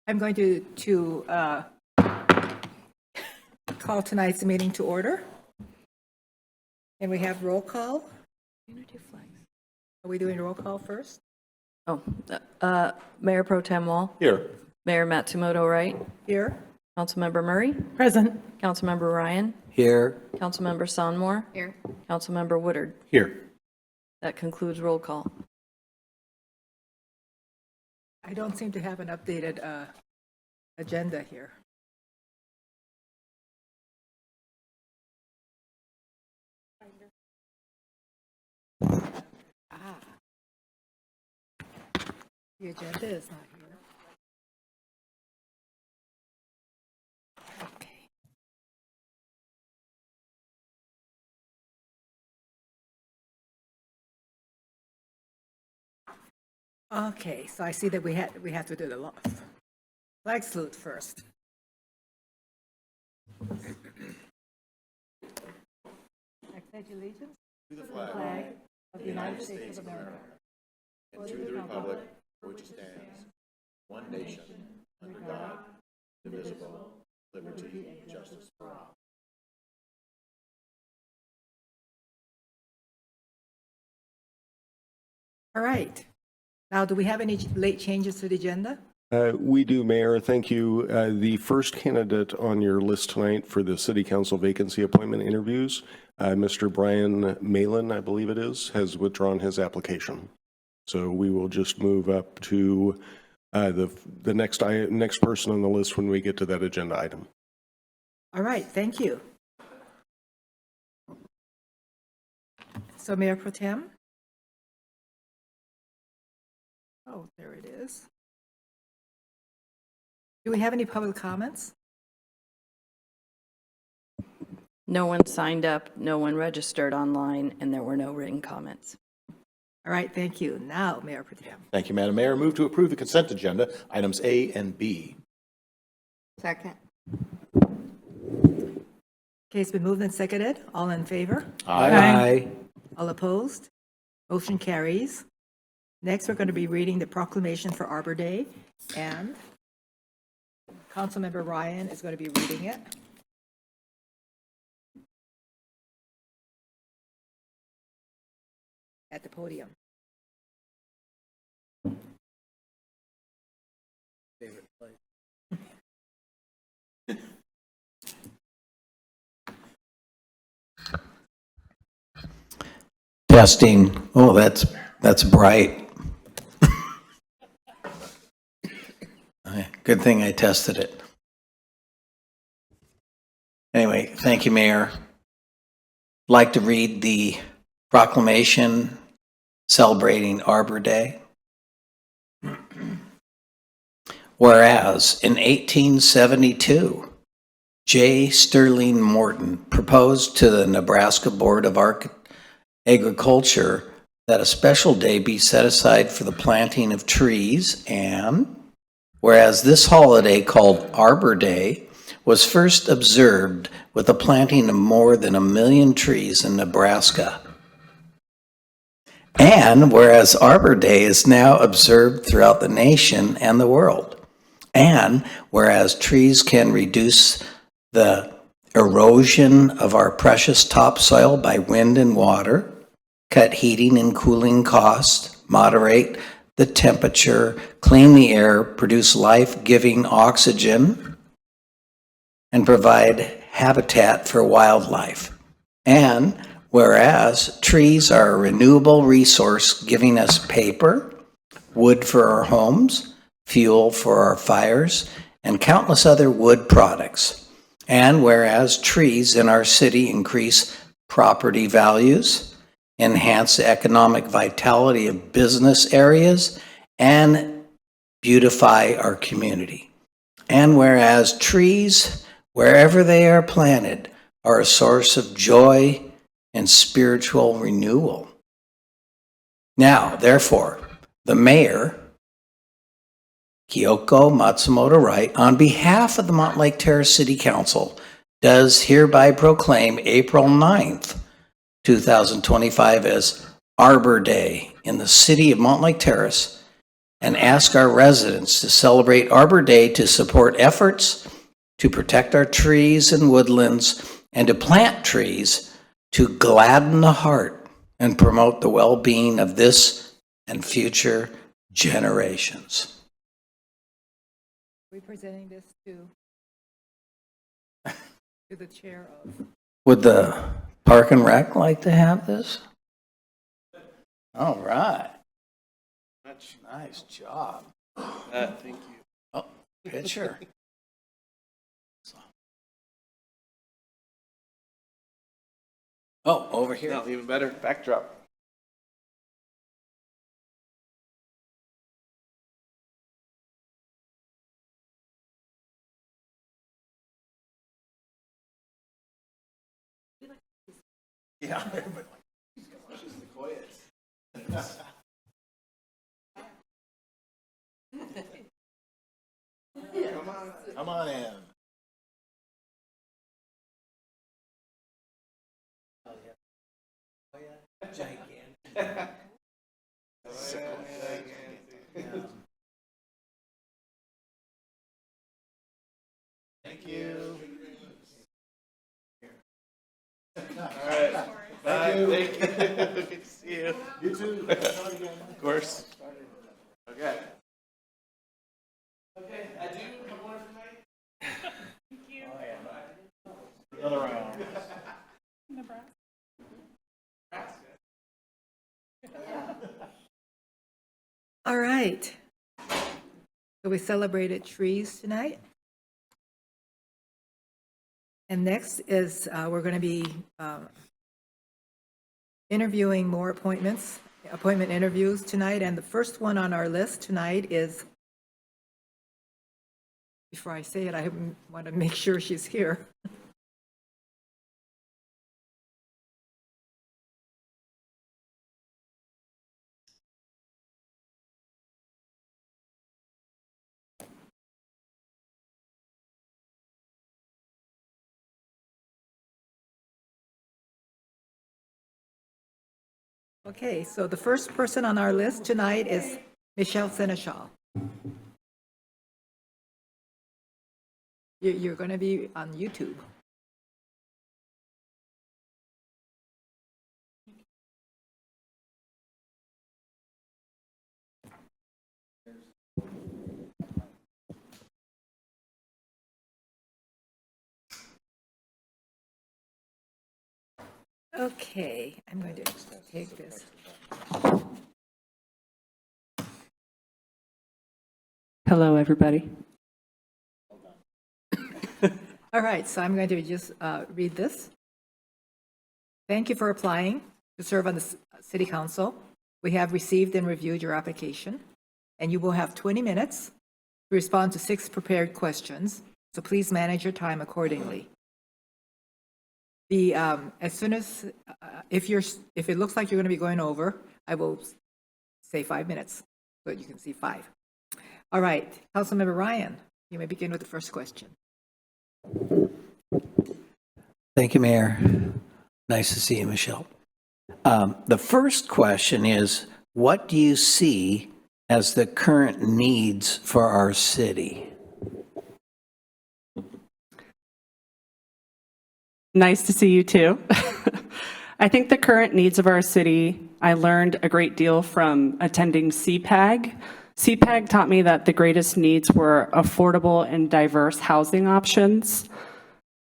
I'm going to call tonight's meeting to order. And we have roll call. Are we doing roll call first? Oh, Mayor Pro Tem Wall. Here. Mayor Matsumoto Wright. Here. Councilmember Murray. Present. Councilmember Ryan. Here. Councilmember Sonmore. Here. Councilmember Woodard. Here. That concludes roll call. I don't seem to have an updated agenda here. The agenda is not here. Okay. Okay, so I see that we have to do the flag salute first. I pledge allegiance To the to the flag flag of of the United States of America and to the republic for which it stands, one nation, under God, indivisible, liberty, and justice for all. All right. Now, do we have any late changes to the agenda? We do, Mayor. Thank you. The first candidate on your list tonight for the City Council Vacancy Appointment Interviews, Mr. Brian Malin, I believe it is, has withdrawn his application. So we will just move up to the next person on the list when we get to that agenda item. All right, thank you. So Mayor Pro Tem? Oh, there it is. Do we have any public comments? No one signed up, no one registered online, and there were no written comments. All right, thank you. Now, Mayor Pro Tem. Thank you, Madam Mayor. Move to approve the consent agenda, items A and B. Second. Okay, it's been moved and seconded. All in favor? Aye. All opposed? Motion carries. Next, we're going to be reading the proclamation for Arbor Day, and Councilmember Ryan is going to be reading it. At the podium. Favorite place. Testing. Oh, that's bright. Good thing I tested it. Anyway, thank you, Mayor. I'd like to read the proclamation celebrating Arbor Day. Whereas in 1872, J. Sterling Morton proposed to the Nebraska Board of Agriculture that a special day be set aside for the planting of trees, and whereas this holiday called Arbor Day was first observed with the planting of more than 1 million trees in Nebraska. And whereas Arbor Day is now observed throughout the nation and the world. And whereas trees can reduce the erosion of our precious topsoil by wind and water, cut heating and cooling costs, moderate the temperature, clean the air, produce life-giving oxygen, and provide habitat for wildlife. And whereas trees are a renewable resource giving us paper, wood for our homes, fuel for our fires, and countless other wood products. And whereas trees in our city increase property values, enhance the economic vitality of business areas, and beautify our community. And whereas trees, wherever they are planted, are a source of joy and spiritual renewal. Now, therefore, the mayor, Kyoko Matsumoto Wright, on behalf of the Mountlake Terrace City Council, does hereby proclaim April 9th, 2025 as Arbor Day in the city of Mountlake Terrace and ask our residents to celebrate Arbor Day to support efforts to protect our trees and woodlands and to plant trees to gladden the heart and promote the well-being of this and future generations. We're presenting this to the chair of. Would the Park and Rec like to have this? All right. Nice job. Thank you. Oh, picture. Oh, over here. No, even better. Backdrop. Yeah. Come on in. Thank you. All right. Bye. Thank you. Good to see you. You too. Of course. Okay. Okay, I do have one for night. Thank you. Another round. All right. So we celebrated trees tonight. And next is, we're going to be interviewing more appointment interviews tonight. And the first one on our list tonight is, before I say it, I want to make sure she's here. Okay, so the first person on our list tonight is Michelle Senechal. You're going to be on YouTube. Okay, I'm going to take this. Hello, everybody. All right, so I'm going to just read this. Thank you for applying to serve on the City Council. We have received and reviewed your application, and you will have 20 minutes to respond to 6 prepared questions, so please manage your time accordingly. As soon as, if it looks like you're going to be going over, I will say 5 minutes, so you can see 5. All right, Councilmember Ryan, you may begin with the first question. Thank you, Mayor. Nice to see you, Michelle. The first question is, what do you see as the current needs for our city? Nice to see you too. I think the current needs of our city, I learned a great deal from attending CPAG. CPAG taught me that the greatest needs were affordable and diverse housing options.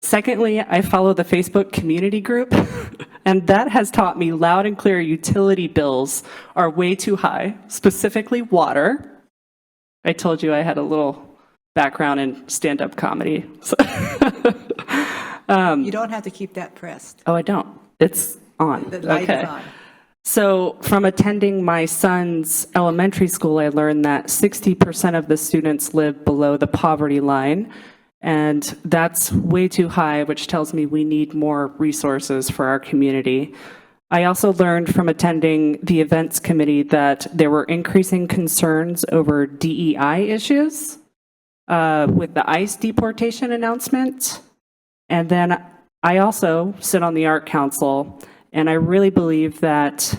Secondly, I follow the Facebook community group, and that has taught me loud and clear utility bills are way too high, specifically water. I told you I had a little background in stand-up comedy. You don't have to keep that pressed. Oh, I don't. It's on. The light Okay. is on. So from attending my son's elementary school, I learned that 60% of the students live below the poverty line, and that's way too high, which tells me we need more resources for our community. I also learned from attending the events committee that there were increasing concerns over DEI issues with the ICE deportation announcement. And then I also sit on the Art Council, and I really believe that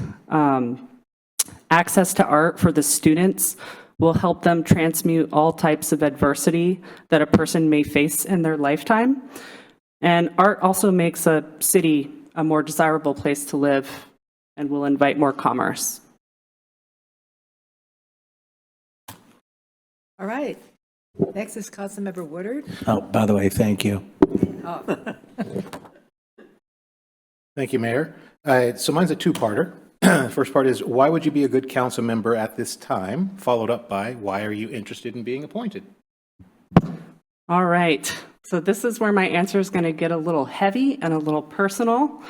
access to art for the students will help them transmute all types of adversity that a person may face in their lifetime. And art also makes a city a more desirable place to live and will invite more commerce. All right. Next is Councilmember Woodard. Oh, by the way, thank you. Thank you, Mayor. So mine's a two-parter. First part is, why would you be a good council member at this time? Followed up by, why are you interested in being appointed? All right. So this is where my answer is going to get a little heavy and a little personal.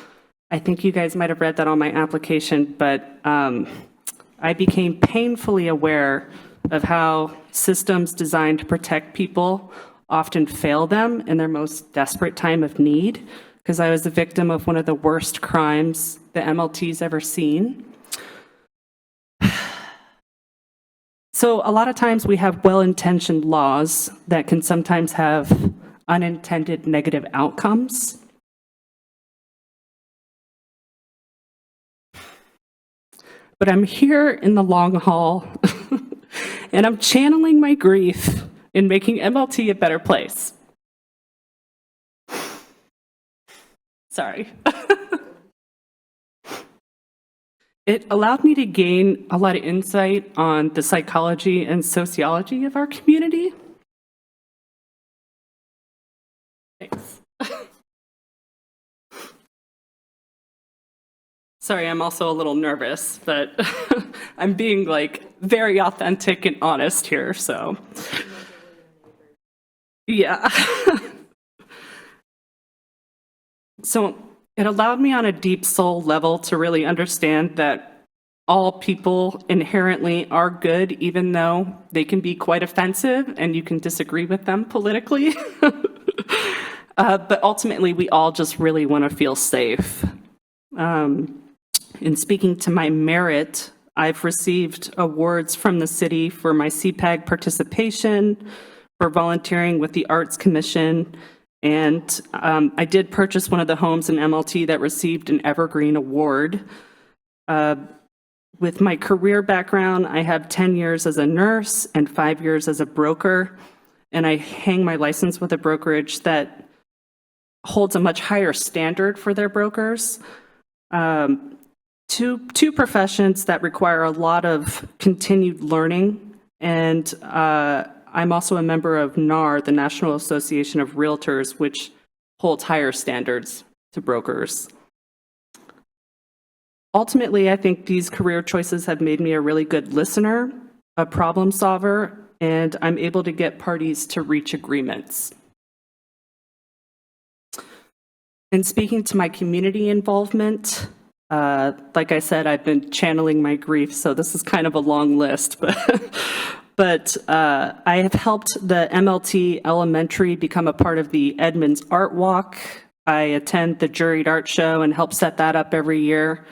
I think you guys might have read that on my application, but I became painfully aware of how systems designed to protect people often fail them in their most desperate time of need, because I was the victim of one of the worst crimes the MLT's ever seen. So a lot of times we have well-intentioned laws that can sometimes have unintended negative outcomes. But I'm here in the long haul, and I'm channeling my grief in making MLT a better place. Sorry. It allowed me to gain a lot of insight on the psychology and sociology of our community. Thanks. Sorry, I'm also a little nervous, but I'm being very authentic and honest here, so. Yeah. So it allowed me on a deep soul level to really understand that all people inherently are good, even though they can be quite offensive and you can disagree with them politically. But ultimately, we all just really want to feel safe. In speaking to my merit, I've received awards from the city for my CPAG participation, for volunteering with the Arts Commission, and I did purchase one of the homes in MLT that received an Evergreen Award. With my career background, I have 10 years as a nurse and 5 years as a broker, and I hang my license with a brokerage that holds a much higher standard for their brokers. Two professions that require a lot of continued learning, and I'm also a member of NAR, the National Association of Realtors, which holds higher standards to brokers. Ultimately, I think these career choices have made me a really good listener, a problem solver, and I'm able to get parties to reach agreements. In speaking to my community involvement, like I said, I've been channeling my grief, so this is kind of a long list, but I have helped the MLT Elementary become a part of the Edmonds Art Walk. I attend the Juried Art Show and help set that up every year.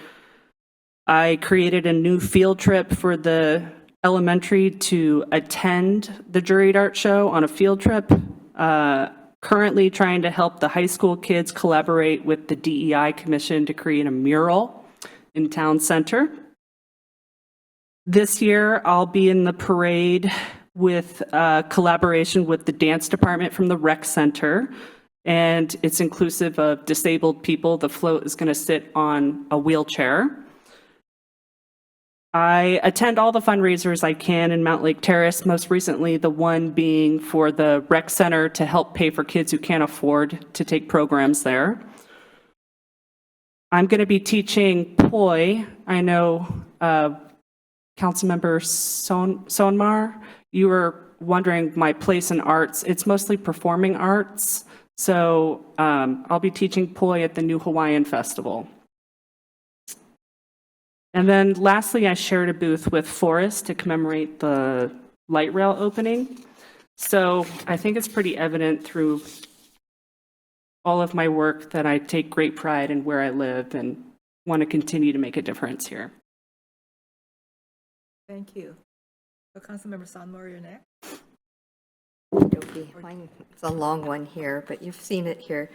I created a new field trip for the elementary to attend the Juried Art Show on a field trip. Currently trying to help the high school kids collaborate with the DEI Commission to create a mural in town center. This year, I'll be in the parade with collaboration with the dance department from the rec center, and it's inclusive of disabled people. The float is going to sit on a wheelchair. I attend all the fundraisers I can in Mountlake Terrace, most recently the one being for the rec center to help pay for kids who can't afford to take programs there. I'm going to be teaching poi. I know Councilmember Sonmar, you were wondering my place in arts. It's mostly performing arts, so I'll be teaching poi at the New Hawaiian Festival. And then lastly, I shared a booth with Forrest to commemorate the light rail opening. So I think it's pretty evident through all of my work that I take great pride in where I live and want to continue to make a difference here. Thank you. So Councilmember Sonmore, you're next. Okay, it's a long one here, but you've seen it here.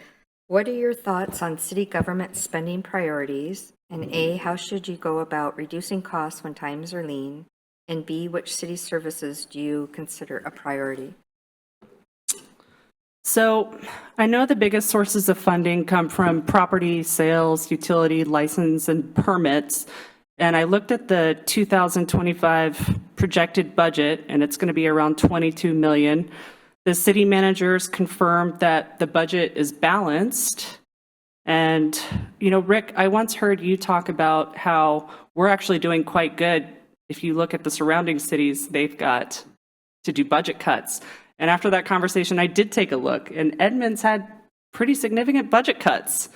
What are your thoughts on city government spending priorities? And A, how should you go about reducing costs when times are lean? And B, which city services do you consider a priority? So I know the biggest sources of funding come from property sales, utility license, and permits. And I looked at the 2025 projected budget, and it's going to be around 22 million. The city managers confirmed that the budget is balanced. And, you know, Rick, I once heard you talk about how we're actually doing quite good. If you look at the surrounding cities, they've got to do budget cuts. And after that conversation, I did take a look, and Edmonds had pretty significant budget cuts.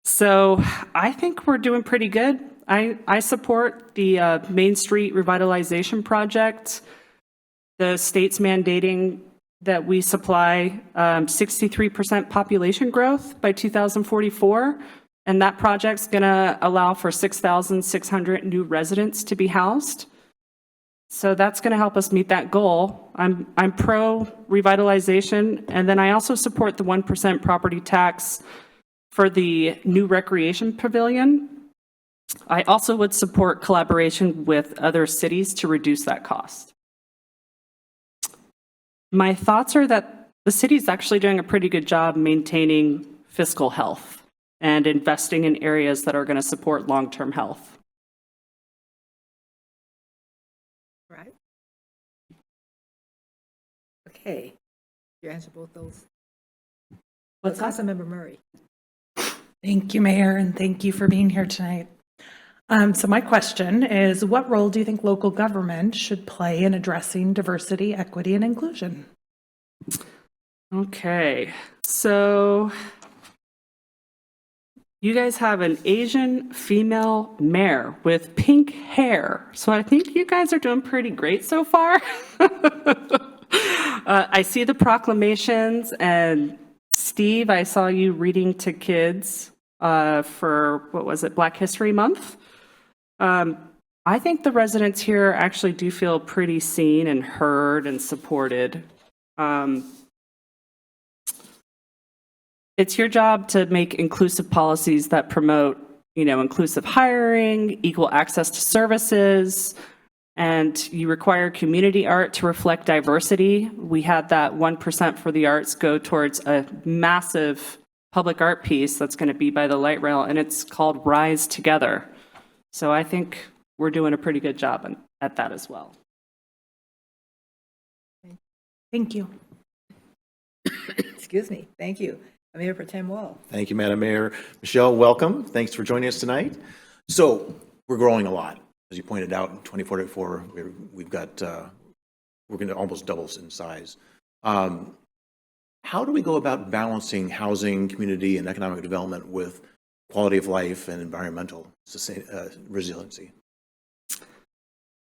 So I think we're doing pretty good. I support the Main Street Revitalization Project. The state's mandating that we supply 63% population growth by 2044. And that project's going to allow for 6,600 new residents to be housed. So that's going to help us meet that goal. I'm pro revitalization, and then I also support the 1% property tax for the new recreation pavilion. I also would support collaboration with other cities to reduce that cost. My thoughts are that the city is actually doing a pretty good job maintaining fiscal health and investing in areas that are going to support long-term health. Right? Okay. You answer both those. What's that? Councilmember Murray. Thank you, Mayor, and thank you for being here tonight. So my question is, what role do you think local government should play in addressing diversity, equity, and inclusion? Okay, so you guys have an Asian female mayor with pink hair. So I think you guys are doing pretty great so far. I see the proclamations, and Steve, I saw you reading to kids for, what was it, Black History Month. I think the residents here actually do feel pretty seen and heard and supported. It's your job to make inclusive policies that promote, inclusive hiring, equal access to services, and you require community art to reflect diversity. We had that 1% for the arts go towards a massive public art piece that's going to be by the light rail, and it's called Rise Together. So I think we're doing a pretty good job at that as well. Thank you. Excuse me. Thank you. Mayor Pro Tem Wall. Thank you, Madam Mayor. Michelle, welcome. Thanks for joining us tonight. So we're growing a lot. As you pointed out, in 2044, we've got, we're going to almost double in size. How do we go about balancing housing, community, and economic development with quality of life and environmental resiliency?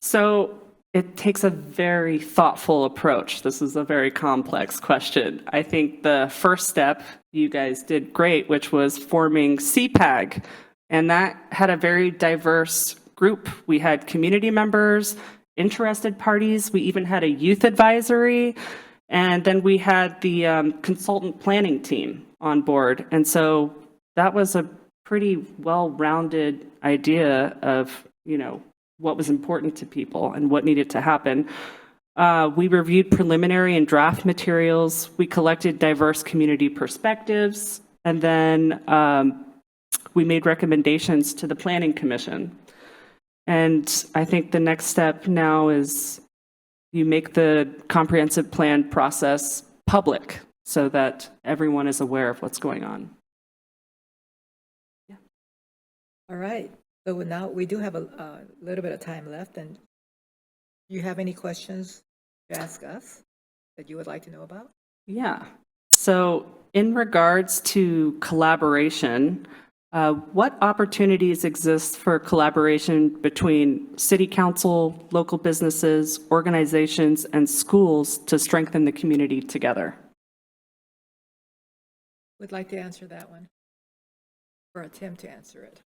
So it takes a very thoughtful approach. This is a very complex question. I think the first step, you guys did great, which was forming CPAG. And that had a very diverse group. We had community members, interested parties. We even had a youth advisory. And then we had the consultant planning team on board. And so that was a pretty well-rounded idea of, what was important to people and what needed to happen. We reviewed preliminary and draft materials. We collected diverse community perspectives. And then we made recommendations to the Planning Commission. And I think the next step now is you make the comprehensive plan process public so that everyone is aware of what's going on. Yeah. All right. So now we do have a little bit of time left. And do you have any questions to ask us that you would like to know about? Yeah. So in regards to collaboration, what opportunities exist for collaboration between city council, local businesses, organizations, and schools to strengthen the community together? Would like to answer that one or attempt to answer it.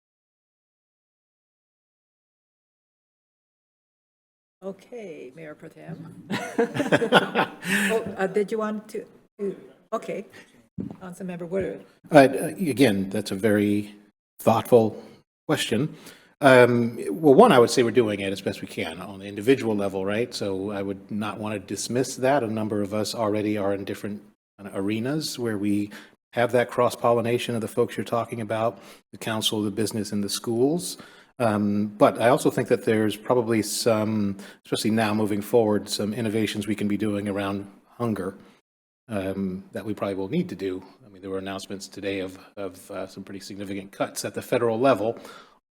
Okay, Mayor Pro Tem. Did you want to? Okay. Councilmember Woodard. Again, that's a very thoughtful question. Well, one, I would say we're doing it as best we can on the individual level, right? So I would not want to dismiss that. A number of us already are in different kind of arenas where we have that cross-pollination of the folks you're talking about, the council, the business, and the schools. But I also think that there's probably some, especially now moving forward, some innovations we can be doing around hunger that we probably will need to do. I mean, there were announcements today of some pretty significant cuts at the federal level.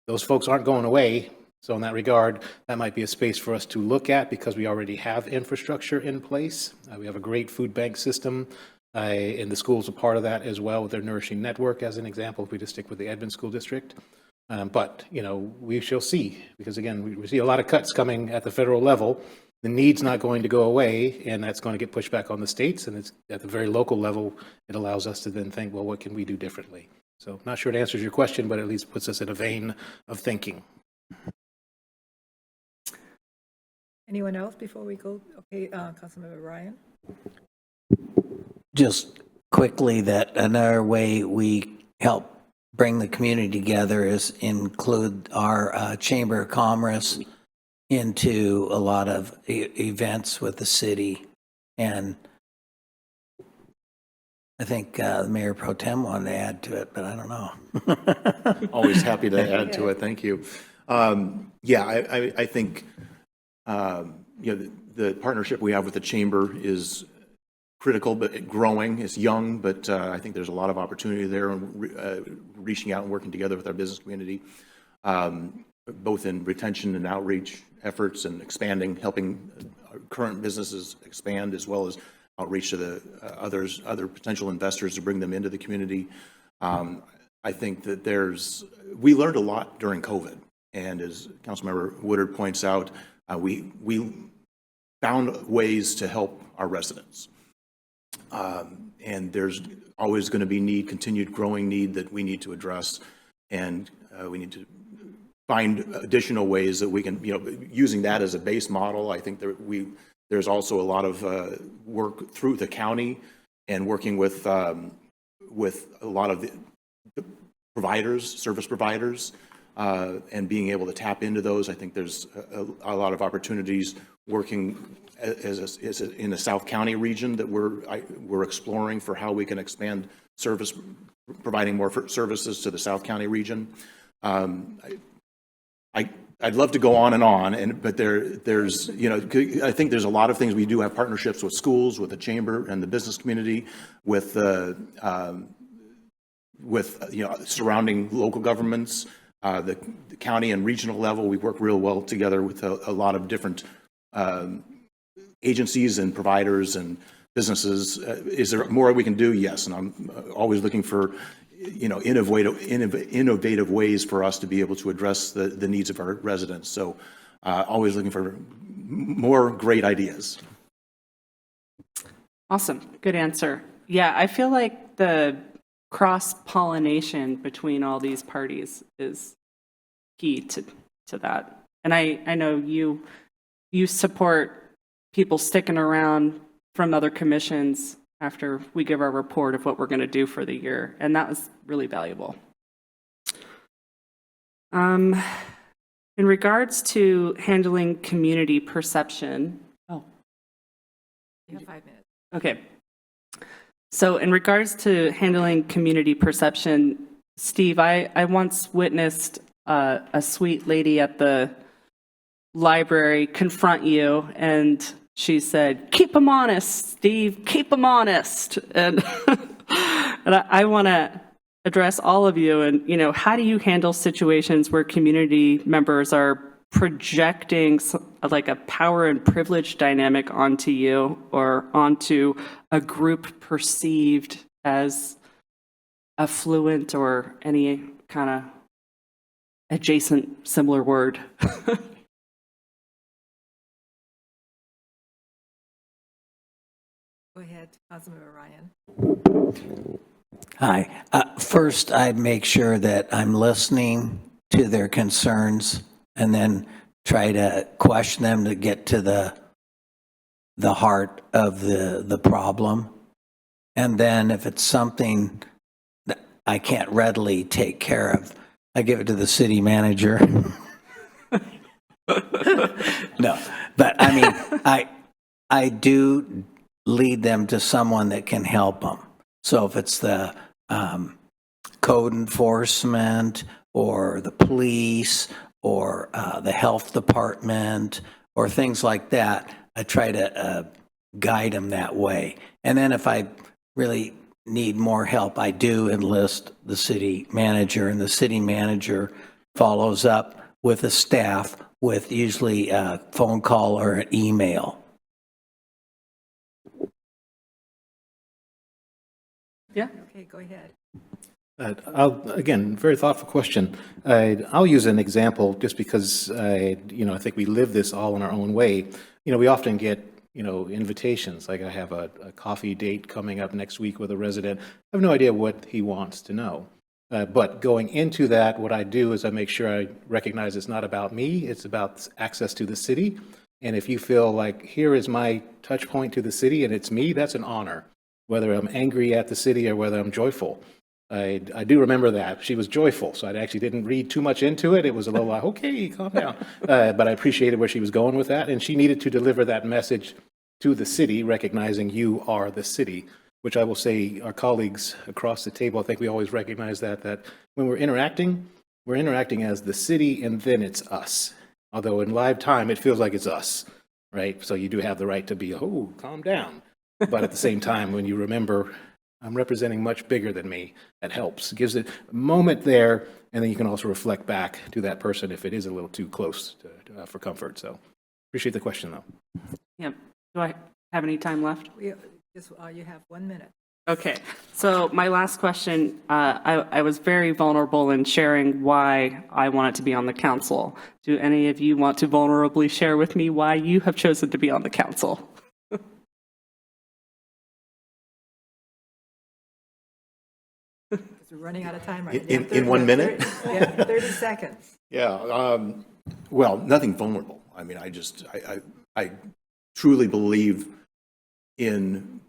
Those folks aren't going away. So in that regard, that might be a space for us to look at because we already have infrastructure in place. We have a great food bank system. And the schools are part of that as well with their Nourishing Network, as an example, if we just stick with the Edmond School District. But, you know, we shall see, because again, we see a lot of cuts coming at the federal level. The need's not going to go away, and that's going to get pushed back on the states. And it's at the very local level, it allows us to then think, well, what can we do differently? So not sure it answers your question, but at least puts us in a vein of thinking. Anyone else before we go? Okay, Councilmember Ryan. Just quickly, that another way we help bring the community together is include our Chamber of Commerce into a lot of events with the city. And I think the Mayor Pro Tem wanted to add to it, but I don't know. Always happy to add to it. Thank you. Yeah, I think you know, the partnership we have with the chamber is critical, but growing. It's young, but I think there's a lot of opportunity there, and reaching out and working together with our business community, both in retention and outreach efforts, and expanding, helping current businesses expand, as well as outreach to the other potential investors to bring them into the community. I think that we learned a lot during COVID, and as Councilmember Woodard points out, we found ways to help our residents. And there's always going to be continued growing need that we need to address, and we need to find additional ways that we can, you know, using that as a base model. I think that there's also a lot of work through the county and working with a lot of the providers, service providers, and being able to tap into those. I think there's a lot of opportunities working in the South County region that we're exploring for how we can expand providing more services to the South County region. I'd love to go on and on, but there's, you know, I think there's a lot of things. We do have partnerships with schools, with the chamber and the business community, with you know, surrounding local governments, the county and regional level. We work real well together with a lot of different agencies and providers and businesses. Is there more we can do? Yes, and I'm always looking for, you know, innovative ways for us to be able to address the needs of our residents. So always looking for more great ideas. Awesome. Good answer. Yeah, I feel like the cross-pollination between all these parties is key to that. And I know you support people sticking around from other commissions after we give our report of what we're going to do for the year. And that was really valuable. In regards to handling community perception. Oh. You have 5 minutes. Okay. So in regards to handling community perception, Steve, I once witnessed a sweet lady at the library confront you, and she said, "Keep them honest, Steve, keep them honest." And, and I want to address all of you, and, you know, how do you handle situations where community members are projecting like a power and privilege dynamic onto you or onto a group perceived as affluent or any kind of adjacent similar word? Go ahead, Councilmember Ryan. Hi. First, I'd make sure that I'm listening to their concerns and then try to question them to get to the heart of the problem. And then if it's something that I can't readily take care of, I give it to the city manager. No, but I mean, I do lead them to someone that can help them. So if it's the code enforcement or the police or the health department or things like that, I try to guide them that way. And then if I really need more help, I do enlist the city manager, and the city manager follows up with the staff with usually a phone call or an email. Yeah. Okay, go ahead. Again, very thoughtful question. I'll use an example just because, I think we live this all in our own way. We often get, invitations, like I have a coffee date coming up next week with a resident. I have no idea what he wants to know. But going into that, what I do is I make sure I recognize it's not about me, it's about access to the city. And if you feel like, here is my touch point to the city and it's me, that's an honor, whether I'm angry at the city or whether I'm joyful. I do remember that. She was joyful, so I actually didn't read too much into it. It was a little like, okay, calm down. But I appreciated where she was going with that, and she needed to deliver that message to the city, recognizing you are the city, which I will say our colleagues across the table, I think we always recognize that when we're interacting as the city, and then it's us. Although in live time, it feels like it's us, right? So you do have the right to be, oh, calm down. But at the same time, when you remember, I'm representing much bigger than me, that helps. It gives it a moment there, and then you can also reflect back to that person if it is a little too close for comfort. So appreciate the question, though. Yep. Do I have any time left? You have 1 minute. Okay, so my last question, I was very vulnerable in sharing why I wanted to be on the council. Do any of you want to vulnerably share with me why you have chosen to be on the council? We're running out of time right now. In 1 minute? 30 seconds. Yeah, well, nothing vulnerable. I mean, I truly believe in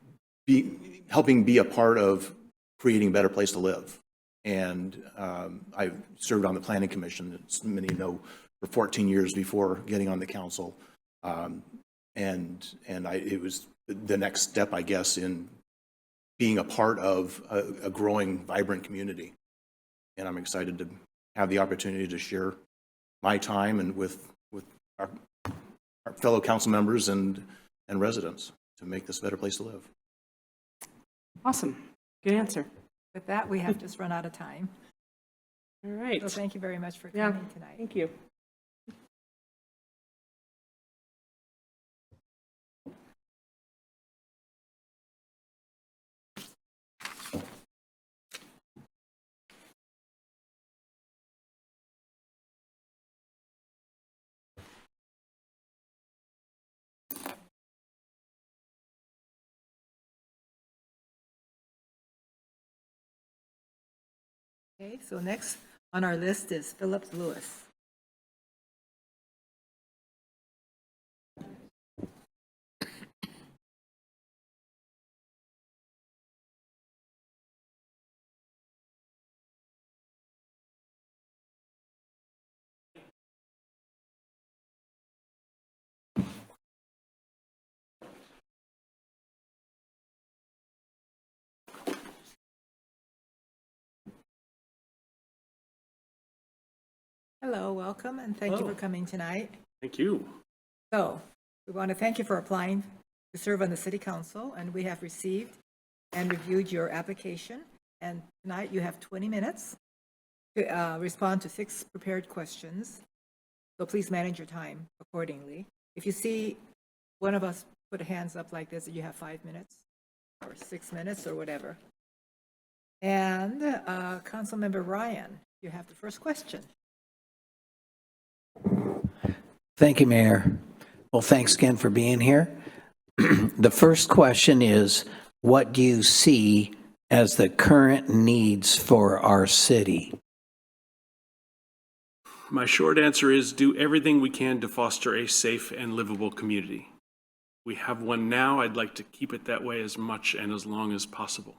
helping be a part of creating a better place to live. And I served on the Planning Commission, as many know, for 14 years before getting on the council. It was the next step, I guess, in being a part of a growing, vibrant community. And I'm excited to have the opportunity to share my time and with our fellow council members and residents to make this a better place to live. Awesome. Good answer. With that, we have just run out of time. All right. So thank you very much for Yeah, coming tonight. thank you. Okay, so next on our list is Philip Lewis. Hello, welcome, and thank you for coming tonight. Thank you. So, we want to thank you for applying to serve on the City Council, and we have received and reviewed your application. And tonight you have 20 minutes to respond to 6 prepared questions. So please manage your time accordingly. If you see one of us put hands up like this, you have 5 minutes or 6 minutes or whatever. And Councilmember Ryan, you have the first question. Thank you, Mayor. Well, thanks again for being here. The first question is, what do you see as the current needs for our city? My short answer is do everything we can to foster a safe and livable community. We have one now. I'd like to keep it that way as much and as long as possible.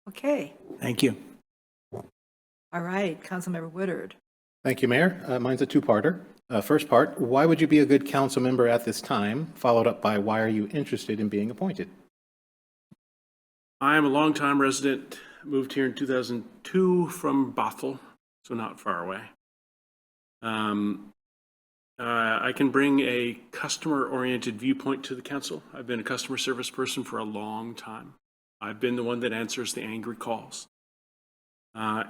Okay, Thank you. all right, Councilmember Woodard. Thank you, Mayor. Mine's a two-parter. First part, why would you be a good council member at this time? Followed up by, why are you interested in being appointed? I am a longtime resident, moved here in 2002 from Bothell, so not far away. I can bring a customer-oriented viewpoint to the council. I've been a customer service person for a long time. I've been the one that answers the angry calls.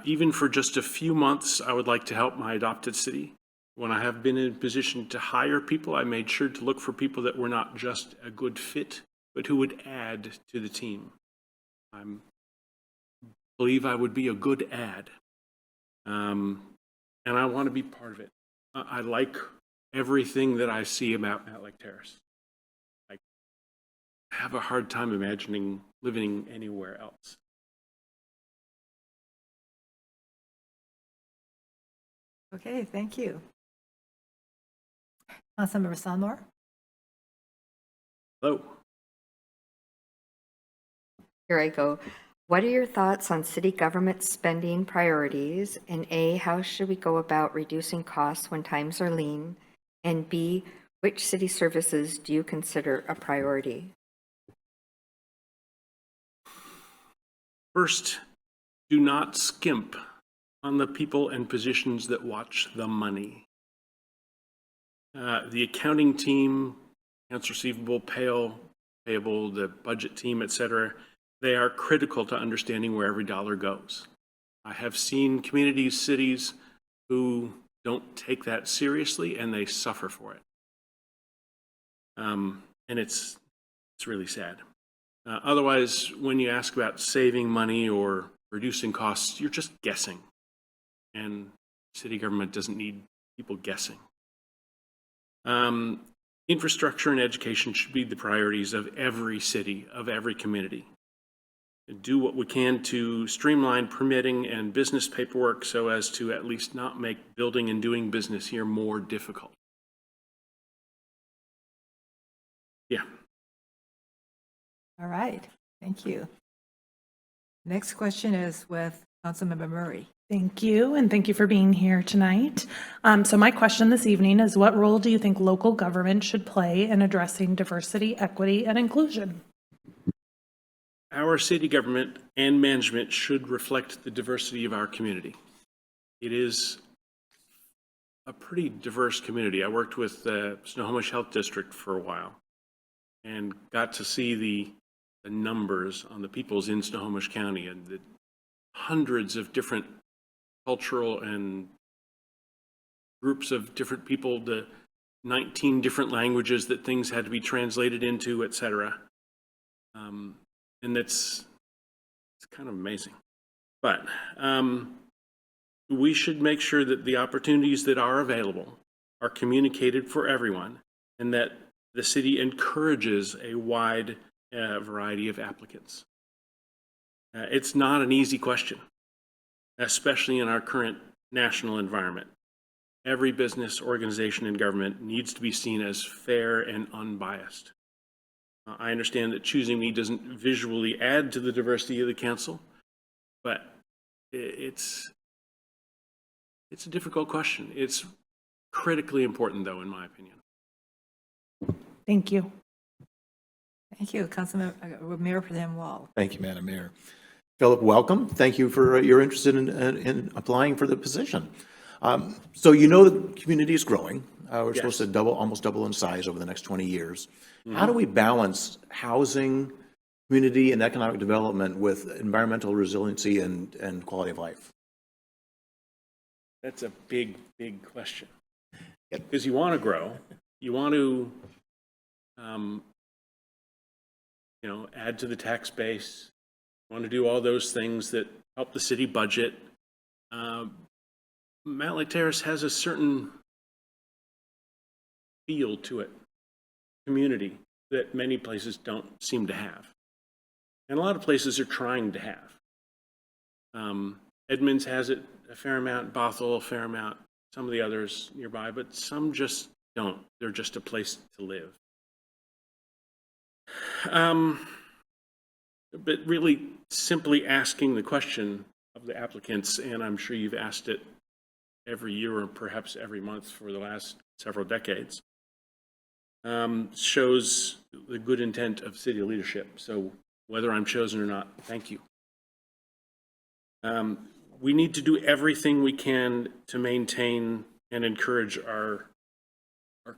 Even for just a few months, I would like to help my adopted city. When I have been in a position to hire people, I made sure to look for people that were not just a good fit, but who would add to the team. I believe I would be a good add. And I want to be part of it. I like everything that I see about Mountlake Terrace. I have a hard time imagining living anywhere else. Okay, thank you. Councilmember Sonmore? Hello. Here I go. What are your thoughts on city government spending priorities? And A, how should we go about reducing costs when times are lean? And B, which city services do you consider a priority? First, do not skimp on the people and positions that watch the money. The accounting team, accounts receivable, payable, the budget team, etc., they are critical to understanding where every dollar goes. I have seen communities, cities who don't take that seriously and they suffer for it. And it's really sad. Otherwise, when you ask about saving money or reducing costs, you're just guessing. And city government doesn't need people guessing. Infrastructure and education should be the priorities of every city, of every community. Do what we can to streamline permitting and business paperwork so as to at least not make building and doing business here more difficult. Yeah. All right, thank you. Next question is with Councilmember Murray. Thank you, and thank you for being here tonight. So my question this evening is, what role do you think local government should play in addressing diversity, equity, and inclusion? Our city government and management should reflect the diversity of our community. It is a pretty diverse community. I worked with the Snohomish Health District for a while and got to see the numbers on the peoples in Snohomish County and the hundreds of different cultural and groups of different people, the 19 different languages that things had to be translated into, etc. And it's kind of amazing. But we should make sure that the opportunities that are available are communicated for everyone and that the city encourages a wide variety of applicants. It's not an easy question, especially in our current national environment. Every business, organization, and government needs to be seen as fair and unbiased. I understand that choosing me doesn't visually add to the diversity of the council, but it's a difficult question. It's critically important, though, in my opinion. Thank you. Thank you, Councilmember Mayor Pro Tem Wall. Thank you, Madam Mayor. Philip, welcome. Thank you for your interest in applying for the position. So you know the community is growing. We're supposed to almost double in size over the next 20 years. Mm-hmm. How do we balance housing, community, and economic development with environmental resiliency and quality of life? That's a big, big question. Because you want to grow, you want to, add to the tax base, you want to do all those things that help the city budget. Mountlake Terrace has a certain feel to it, community, that many places don't seem to have. And a lot of places are trying to have. Edmonds has it a fair amount, Bothell a fair amount, some of the others nearby, but some just don't. They're just a place to live. but really simply asking the question of the applicants, and I'm sure you've asked it every year or perhaps every month for the last several decades, shows the good intent of city leadership. So whether I'm chosen or not, thank you. We need to do everything we can to maintain and encourage our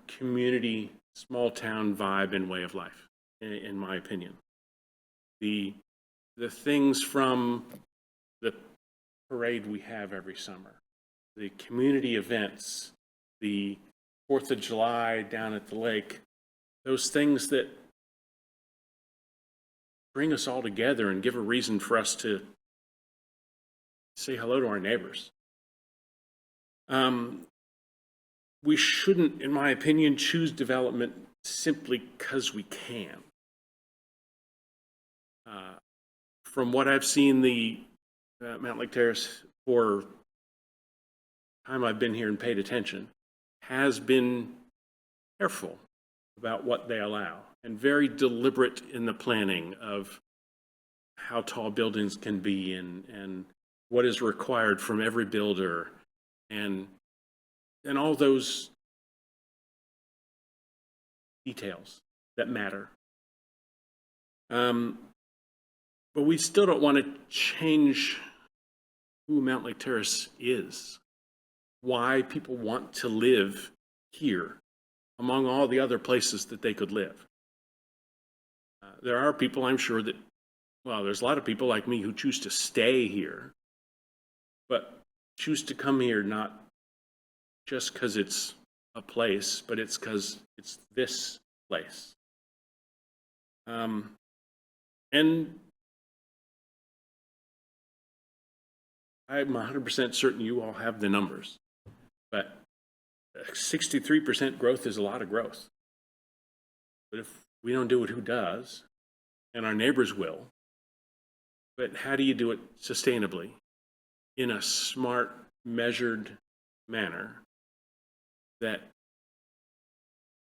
community, small town vibe and way of life, in my opinion. The things from the parade we have every summer, the community events, the 4th of July down at the lake, those things that bring us all together and give a reason for us to say hello to our neighbors. We shouldn't, in my opinion, choose development simply because we can. From what I've seen, the Mountlake Terrace, for time I've been here and paid attention, has been careful about what they allow and very deliberate in the planning of how tall buildings can be and what is required from every builder and all those details that matter. But we still don't want to change who Mountlake Terrace is, why people want to live here among all the other places that they could live. There are people, I'm sure, that, well, there's a lot of people like me who choose to stay here, but choose to come here not just because it's a place, but it's because it's this place. And I'm 100% certain you all have the numbers, but 63% growth is a lot of growth. But if we don't do it, who does? And our neighbors will. But how do you do it sustainably in a smart, measured manner that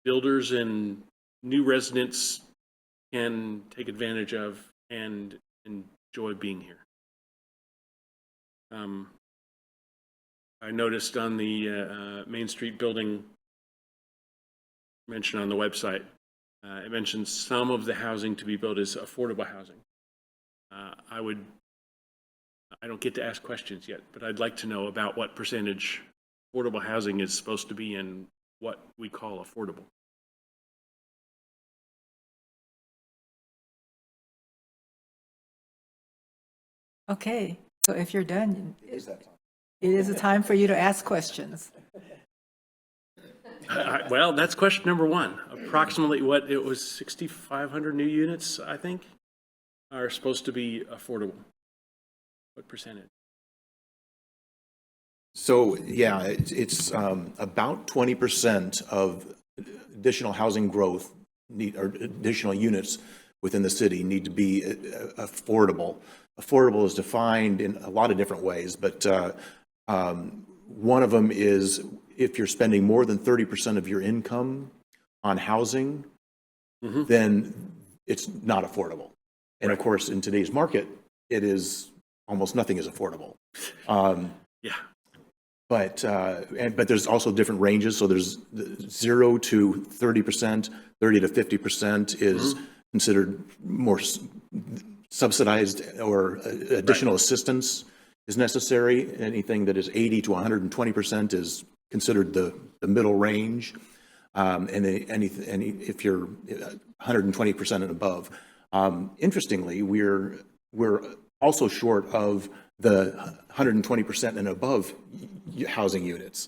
builders and new residents can take advantage of and enjoy being here? I noticed on the Main Street building mentioned on the website, it mentions some of the housing to be built as affordable housing. I don't get to ask questions yet, but I'd like to know about what percentage affordable housing is supposed to be and what we call affordable. Okay, so if you're done, it is a time for you to ask questions. Well, that's question number one. Approximately what it was, 6,500 new units, I think, are supposed to be affordable. What percentage? So, yeah, it's about 20% of additional housing growth or additional units within the city need to be affordable. Affordable is defined in a lot of different ways, but one of them is if you're spending more than 30% of your income on housing, then it's not affordable. And of course, in today's market, it is almost nothing is affordable. Yeah. But there's also different ranges. So there's 0 to 30%, 30 to 50% is considered more subsidized or additional assistance is necessary. Anything that is 80 to 120% is considered the middle range. And if you're 120% and above. Interestingly, we're also short of the 120% and above housing units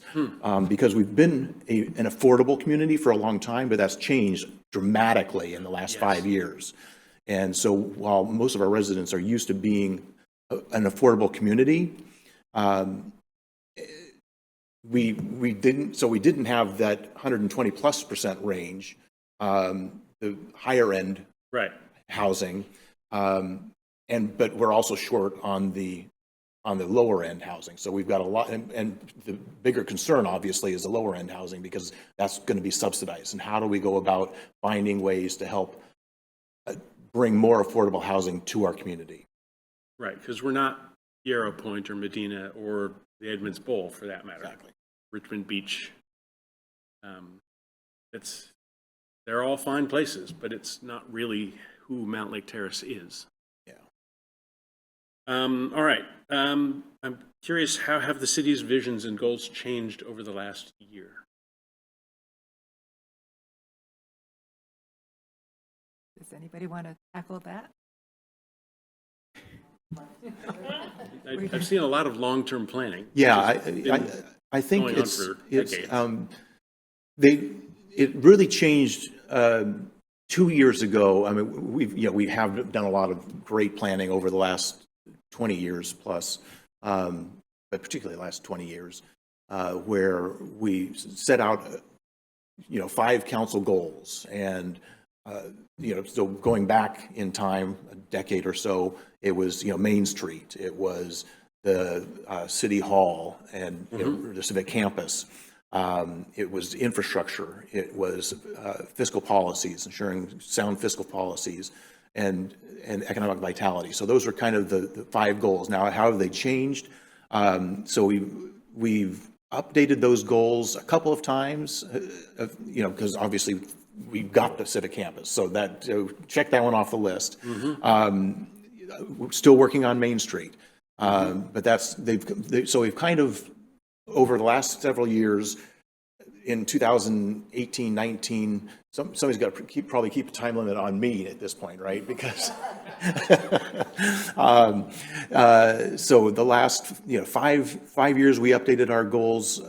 because we've been an affordable community for a long time, but that's changed dramatically in the last 5 years. And so while most of our residents are used to being an affordable community, we didn't have that 120+% range, the higher end housing, but we're also short on the lower end housing. So we've got a lot, and the bigger concern obviously is the lower end housing because that's going to be subsidized. And how do we go about finding ways to help bring more affordable housing to our community. Right, because we're not Yarrow Point or Medina or the Edmonds Bowl, for that matter. Exactly. Richmond Beach. They're all fine places, but it's not really who Mountlake Terrace is. Yeah. All right. I'm curious, how have the city's visions and goals changed over the last year? Does anybody want to tackle that? I've seen a lot of long-term planning. Yeah, which has been I think going on it's, for it's, decades. it really changed 2 years ago. I mean, we have done a lot of great planning over the last 20 years plus, but particularly the last 20 years, where we set out, 5 council goals. And, so going back in time, a decade or so, it was, Main Street, it was the City Hall and the Civic Campus. It was infrastructure, it was fiscal policies, ensuring sound fiscal policies, and economic vitality. So those are kind of the 5 goals. Now, how have they changed? So we've updated those goals a couple of times, because obviously we got the Civic Campus, so that check that one off the list. We're still working on Main Street, but so we've kind of, over the last several years, in 2018, 19, somebody's got to probably keep a time limit on me at this point, right? Because so the last 5 years we updated our goals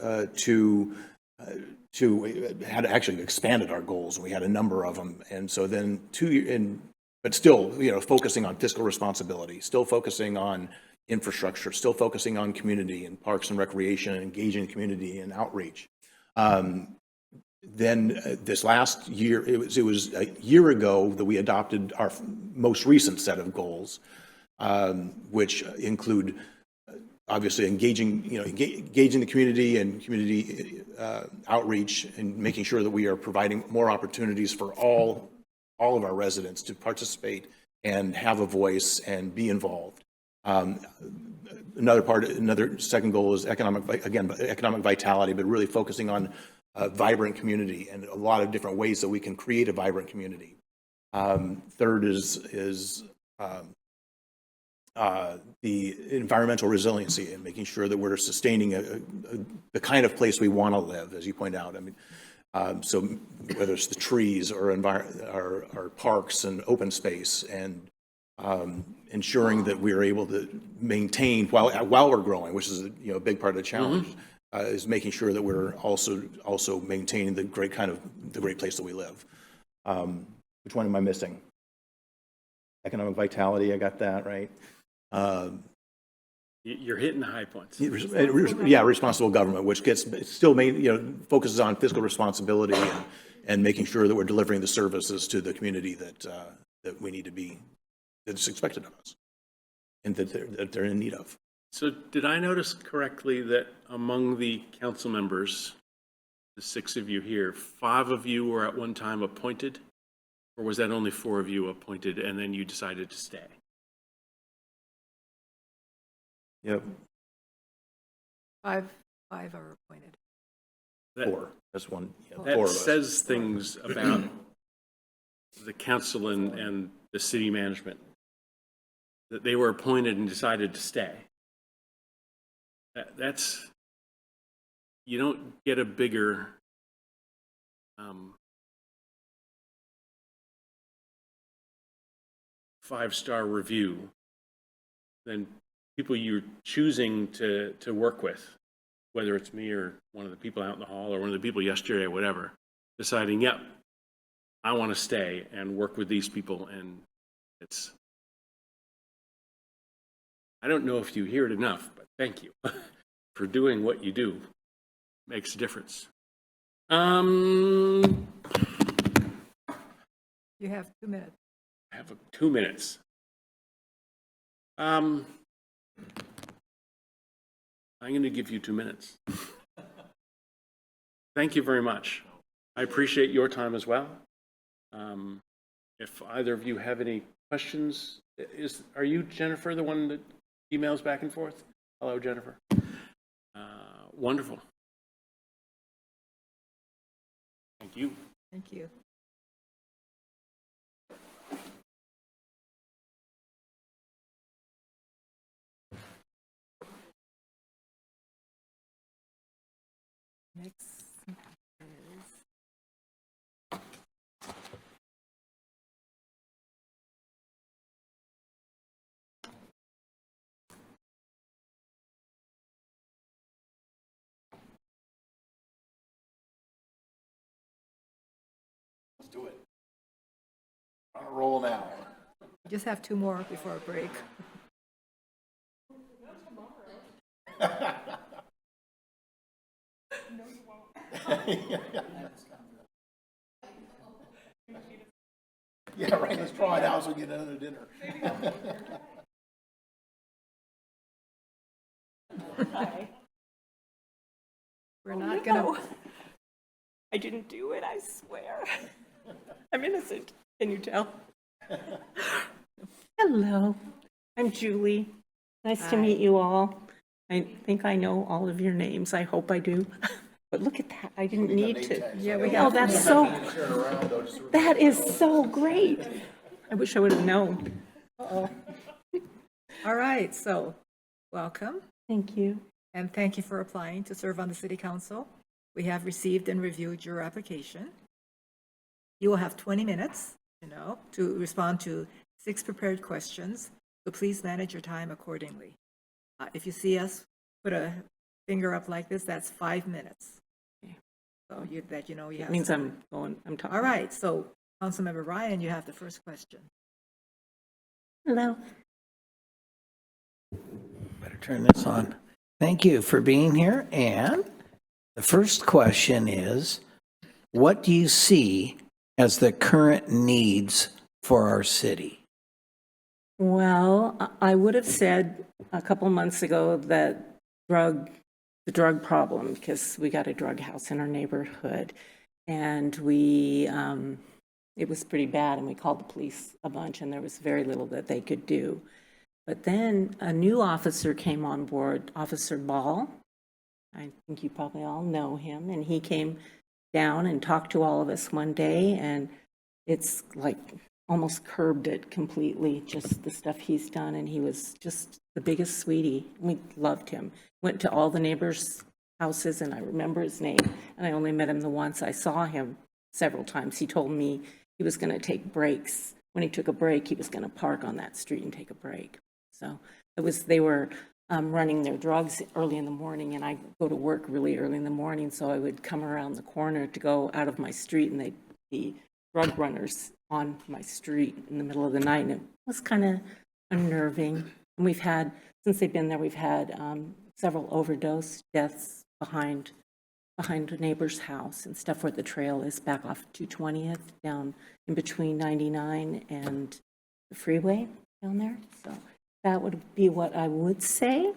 had actually expanded our goals. We had a number of them, and so then but still, focusing on fiscal responsibility, still focusing on infrastructure, still focusing on community and parks and recreation, and engaging community and outreach. Then this last year, it was a year ago that we adopted our most recent set of goals, which include obviously engaging the community and community outreach, and making sure that we are providing more opportunities for all of our residents to participate and have a voice and be involved. Another second goal is economic vitality, but really focusing on a vibrant community and a lot of different ways that we can create a vibrant community. Third is the environmental resiliency and making sure that we're sustaining the kind of place we want to live, as you point out. I mean, so whether it's the trees or our parks and open space, and ensuring that we are able to maintain while we're growing, which is a big part of the challenge, is making sure that we're also maintaining the great place that we live. Which one am I missing? Economic vitality, I got that right. You're hitting the high points. Yeah, responsible government, which focuses on fiscal responsibility and making sure that we're delivering the services to the community that we need to be, that's expected of us, and that they're in need of. So did I notice correctly that among the council members, the 6 of you here, 5 of you were at one time appointed? Or was that only 4 of you appointed and then you decided to stay? Yep. 5 are appointed. 4. That's one. Yeah, That 4 of us. says things about the council and the city management, that they were appointed and decided to stay. That's, you don't get a bigger five-star review than people you're choosing to work with, whether it's me or one of the people out in the hall or one of the people yesterday or whatever, deciding, yep, I want to stay and work with these people. And I don't know if you hear it enough, but thank you for doing what you do. Makes a difference. You have 2 minutes. I have 2 minutes. I'm going to give you 2 minutes. Thank you very much. I appreciate your time as well. If either of you have any questions, are you, Jennifer, the one that emails back and forth? Hello, Jennifer. Wonderful. Thank you. Thank you. Next is Let's do it. On a roll now. we just have 2 more before a break. Yeah, right, let's try it out so we get another dinner. We're not going to, I didn't do it, I swear. I'm innocent. Can you tell? Hello, I'm Julie. Nice to meet you all. I think I know all of your names. I hope I do. But look at that. I didn't need to. yeah, we Oh, have, that's so, that is so great. I wish I would have known. all right, so welcome. Thank you. And thank you for applying to serve on the City Council. We have received and reviewed your application. You will have 20 minutes, to respond to 6 prepared questions, so please manage your time accordingly. If you see us put a finger up like this, that's 5 minutes. So you have. It means I'm talking. All right, so Councilmember Ryan, you have the first question. Hello. Better turn this on. Thank you for being here. And the first question is, what do you see as the current needs for our city? Well, I would have said a couple months ago that the drug problem, because we got a drug house in our neighborhood, and it was pretty bad, and we called the police a bunch, and there was very little that they could do. But then a new officer came on board, Officer Ball. I think you probably all know him, and he came down and talked to all of us one day, and it's like almost curbed it completely, just the stuff he's done, and he was just the biggest sweetie. We loved him. Went to all the neighbors' houses, and I remember his name, and I only met him the once. I saw him several times. He told me he was going to take breaks. When he took a break, he was going to park on that street and take a break. So they were running their drugs early in the morning, and I go to work really early in the morning, so I would come around the corner to go out of my street, and they'd be drug runners on my street in the middle of the night, and it was kind of unnerving. And since they've been there, we've had several overdose deaths behind a neighbor's house and stuff where the trail is back off 220th, down in between 99 and the freeway down there. So that would be what I would say.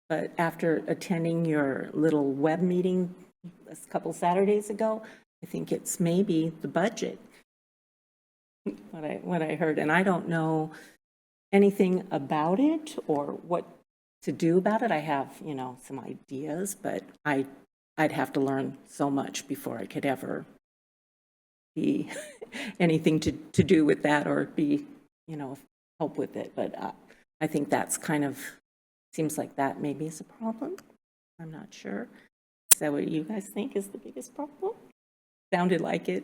But after attending your little web meeting a couple Saturdays ago, I think it's maybe the budget, what I heard. And I don't know anything about it or what to do about it. I have, some ideas, but I'd have to learn so much before I could ever be anything to do with that or be, help with it. But I think that's seems like that maybe is a problem. I'm not sure. Is that what you guys think is the biggest problem? Sounded like it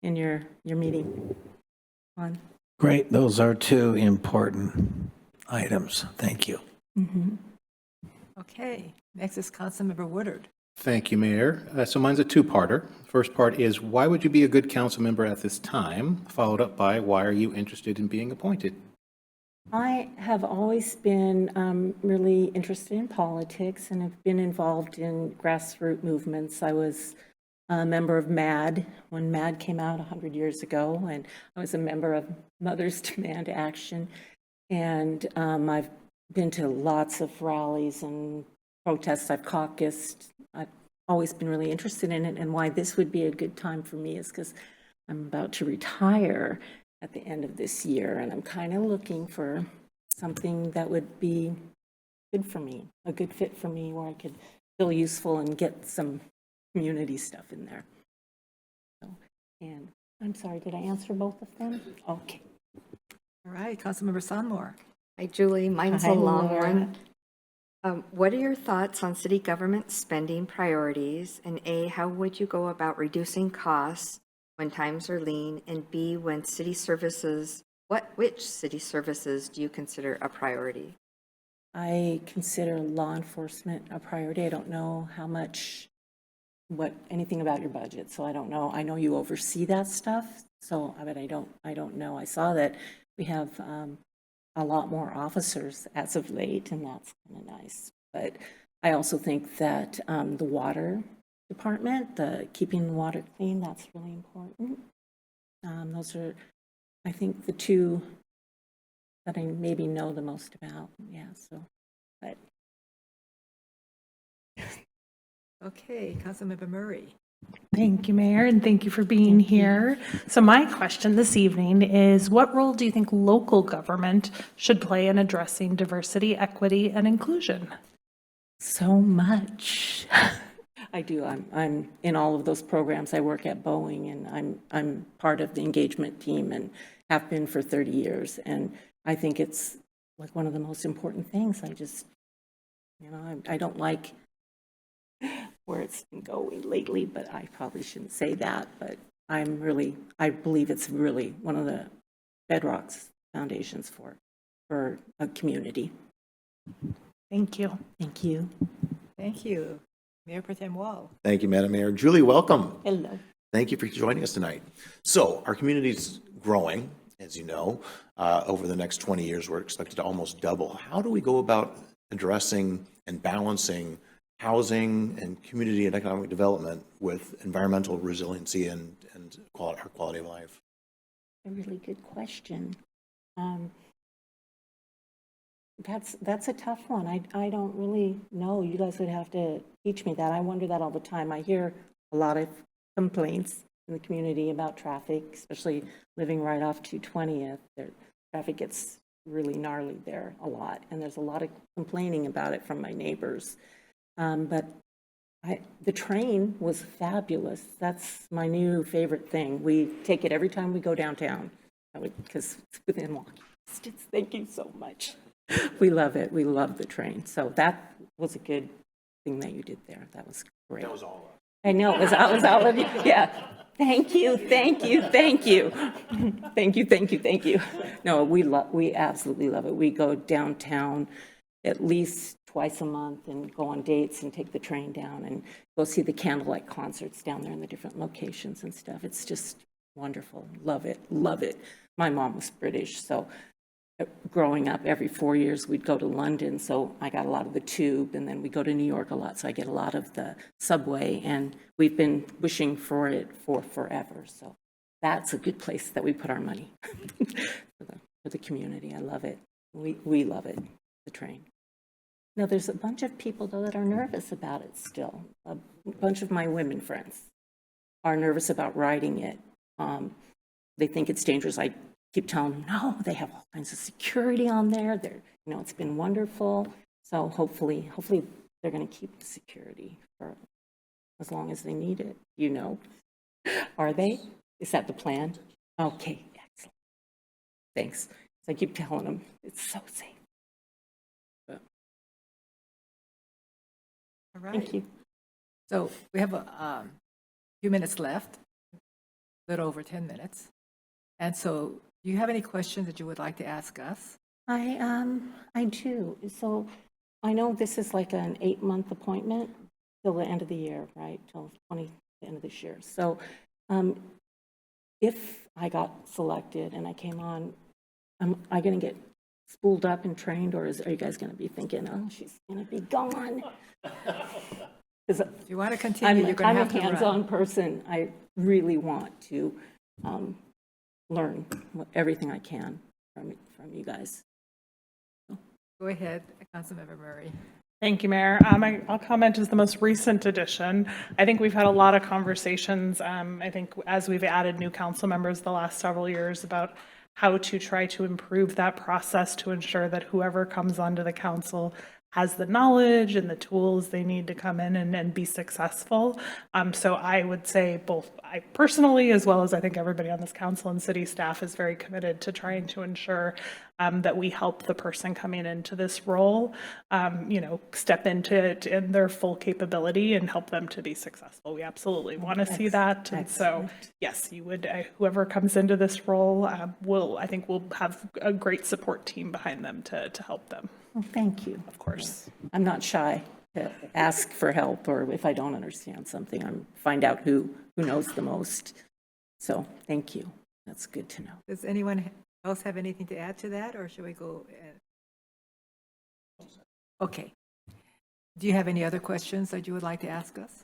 in your meeting. Great. Those are 2 important items. Thank you. Okay, next is Councilmember Woodard. Thank you, Mayor. So mine's a 2-parter. First part is, why would you be a good council member at this time? Followed up by, why are you interested in being appointed? I have always been really interested in politics and have been involved in grassroots movements. I was a member of MAD when MAD came out 100 years ago, and I was a member of Mothers Demand Action. And I've been to lots of rallies and protests. I've caucused. I've always been really interested in it, and why this would be a good time for me is because I'm about to retire at the end of this year, and I'm kind of looking for something that would be good for me, a good fit for me, where I could feel useful and get some community stuff in there. So, and I'm sorry, did I answer both of them? Okay. All right, Councilmember Sonmore. Hi, Julie. Mine's Hi, a long Laura. one. What are your thoughts on city government spending priorities? And A, how would you go about reducing costs when times are lean? And B, when city services, which city services do you consider a priority? I consider law enforcement a priority. I don't know how much, anything about your budget, so I don't know. I know you oversee that stuff, so, but I don't know. I saw that we have a lot more officers as of late, and that's kind of nice. But I also think that the water department, keeping the water clean, that's really important. Those are, I think, the two that I maybe know the most about. Yeah, so, but. Okay, Councilmember Murray. Thank you, Mayor, and thank you for being here. So my question this evening is, what role do you think local government should play in addressing diversity, equity, and inclusion? So much. I do. I'm in all of those programs. I work at Boeing, and I'm part of the engagement team and have been for 30 years. And I think it's like one of the most important things. I just, I don't like where it's been going lately, but I probably shouldn't say that. But I believe it's really one of the bedrocks, foundations for a community. Thank you. Thank you. Thank you. Mayor Pro Tem Wall. Thank you, Madam Mayor. Julie, welcome. Hello. Thank you for joining us tonight. So our community's growing, as you know. Over the next 20 years, we're expected to almost double. How do we go about addressing and balancing housing and community and economic development with environmental resiliency and our quality of life? A really good question. That's a tough one. I don't really know. You guys would have to teach me that. I wonder that all the time. I hear a lot of complaints in the community about traffic, especially living right off 220th. Traffic gets really gnarly there a lot, and there's a lot of complaining about it from my neighbors. But the train was fabulous. That's my new favorite thing. We take it every time we go downtown because it's within walking distance. Thank you so much. We love it. We love the train. So that was a good thing that you did there. That was great. That was all of us. I know, it was all of you. Yeah. Thank you, thank you, thank you. Thank you, thank you, thank you. No, we absolutely love it. We go downtown at least twice a month and go on dates and take the train down and go see the candlelight concerts down there in the different locations and stuff. It's just wonderful. Love it, love it. My mom was British, so growing up, every 4 years we'd go to London, so I got a lot of the tube, and then we go to New York a lot, so I get a lot of the subway, and we've been wishing for it for forever. So that's a good place that we put our money for the community. I love it. We love it, the train. Now, there's a bunch of people, though, that are nervous about it still. A bunch of my women friends are nervous about riding it. They think it's dangerous. I keep telling them, no, they have all kinds of security on there. It's been wonderful. So hopefully they're going to keep the security for as long as they need it. Are they? Is that the plan? Okay, excellent. Thanks. So I keep telling them it's so safe. But, All right. thank you. So we have a few minutes left, a little over 10 minutes. And so do you have any questions that you would like to ask us? I do. So I know this is like an 8-month appointment till the end of the year, right? Till the end of this year. So if I got selected and I came on, am I going to get spooled up and trained, or are you guys going to be thinking, oh, she's going to be gone? If you want to continue, you're going to have to I'm a hands-on person. I really want to learn everything I can from you guys. Go ahead, Councilmember Murray. Thank you, Mayor. I'll comment as the most recent addition. I think we've had a lot of conversations, I think as we've added new council members the last several years, about how to try to improve that process to ensure that whoever comes onto the council has the knowledge and the tools they need to come in and be successful. So I would say both I personally, as well as I think everybody on this council and city staff, is very committed to trying to ensure that we help the person coming into this role, step into it in their full capability and help them to be successful. We absolutely want to see that. And so, yes, you would, whoever comes into this role I think will have a great support team behind them to help them. Well, thank you. Of course. I'm not shy to ask for help, or if I don't understand something, I'm find out who knows the most. So thank you. That's good to know. Does anyone else have anything to add to that, or should we go? Okay. Do you have any other questions that you would like to ask us?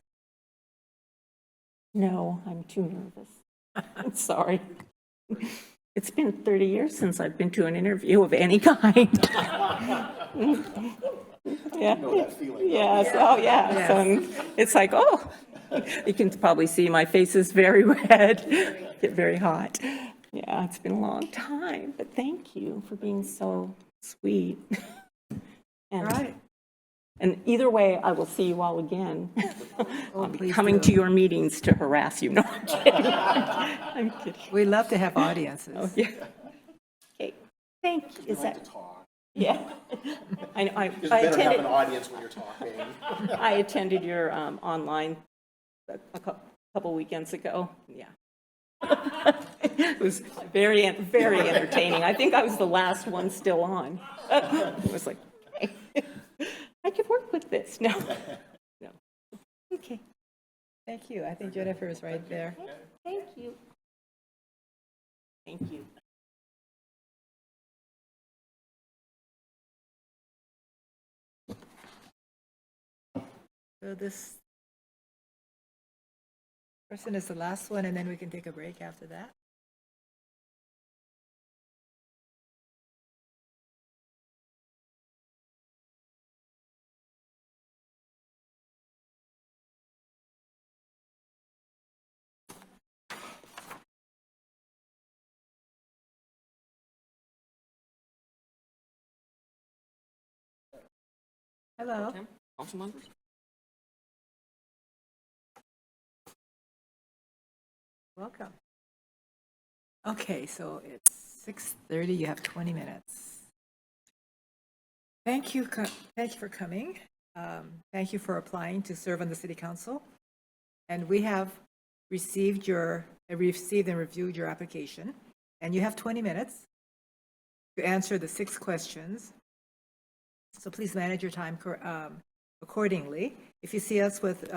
No, I'm too nervous. I'm sorry. It's been 30 years since I've been to an interview of any kind. Yeah. Yes. Oh, yeah. Yes. So it's like, oh, you can probably see my face is very red, get very hot. Yeah, it's been a long time, but thank you for being so sweet. All right. And either way, I will see you all again. Oh, I'll be please coming do. to your meetings to harass you. No, I'm kidding. I'm kidding. We love to have audiences. Oh, yeah. Okay, thank you. Is that? Yeah. I know. I attended. audience when you're talking. I attended your online a couple weekends ago. Yeah. It was very entertaining. I think I was the last one still on. It was like, hey, I could work with this. No. Okay. Thank you. I think Jennifer is right there. Thank you. Thank you. So this person is the last one, and then we can take a break after that. Hello. Council members? Welcome. Okay, so it's 6:30. You have 20 minutes. Thank you for coming. Thank you for applying to serve on the City Council. And we have received and reviewed your application. And you have 20 minutes to answer the 6 questions. So please manage your time accordingly. If you see us with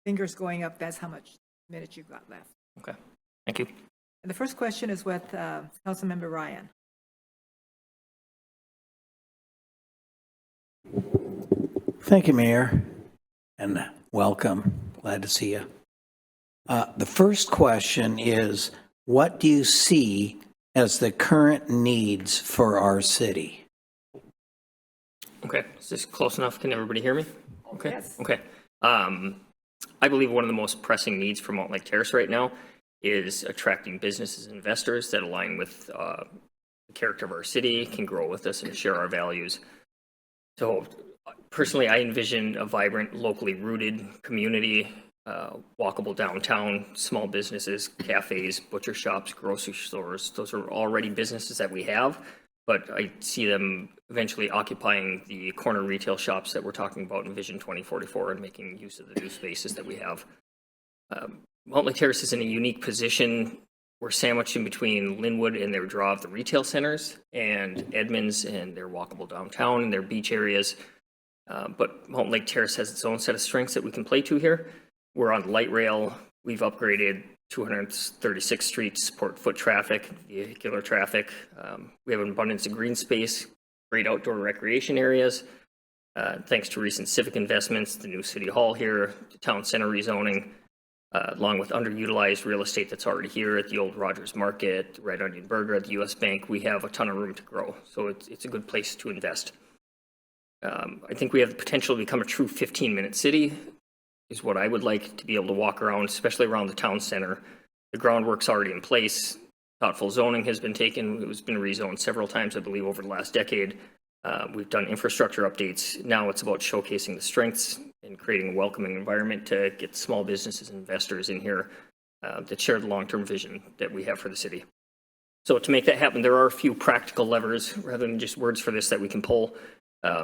fingers going up, that's how much minutes you've got left. Okay, thank you. And the first question is with Councilmember Ryan. Thank you, Mayor, and welcome. Glad to see you. The first question is, what do you see as the current needs for our city? Okay, is this close enough? Can everybody hear me? Okay. Yes. Okay. I believe one of the most pressing needs for Mountlake Terrace right now is attracting businesses and investors that align with the character of our city, can grow with us, and share our values. So personally, I envision a vibrant, locally rooted community, walkable downtown, small businesses, cafes, butcher shops, grocery stores. Those are already businesses that we have, but I see them eventually occupying the corner retail shops that we're talking about in Vision 2044 and making use of the new spaces that we have. Mountlake Terrace is in a unique position. We're sandwiched in between Linwood and their draw of the retail centers, and Edmonds and their walkable downtown and their beach areas. But Mountlake Terrace has its own set of strengths that we can play to here. We're on light rail. We've upgraded 236th Street to support foot traffic, vehicular traffic. We have an abundance of green space, great outdoor recreation areas. Thanks to recent civic investments, the new city hall here, the town center rezoning, along with underutilized real estate that's already here at the old Rogers Market, Red Onion Burger, at the US Bank, we have a ton of room to grow. So it's a good place to invest. I think we have the potential to become a true 15-minute city, is what I would like, to be able to walk around, especially around the town center. The groundwork's already in place. Thoughtful zoning has been taken. It has been rezoned several times, I believe, over the last decade. We've done infrastructure updates. Now it's about showcasing the strengths and creating a welcoming environment to get small businesses and investors in here that share the long-term vision that we have for the city. So to make that happen, there are a few practical levers rather than just words for this that we can pull.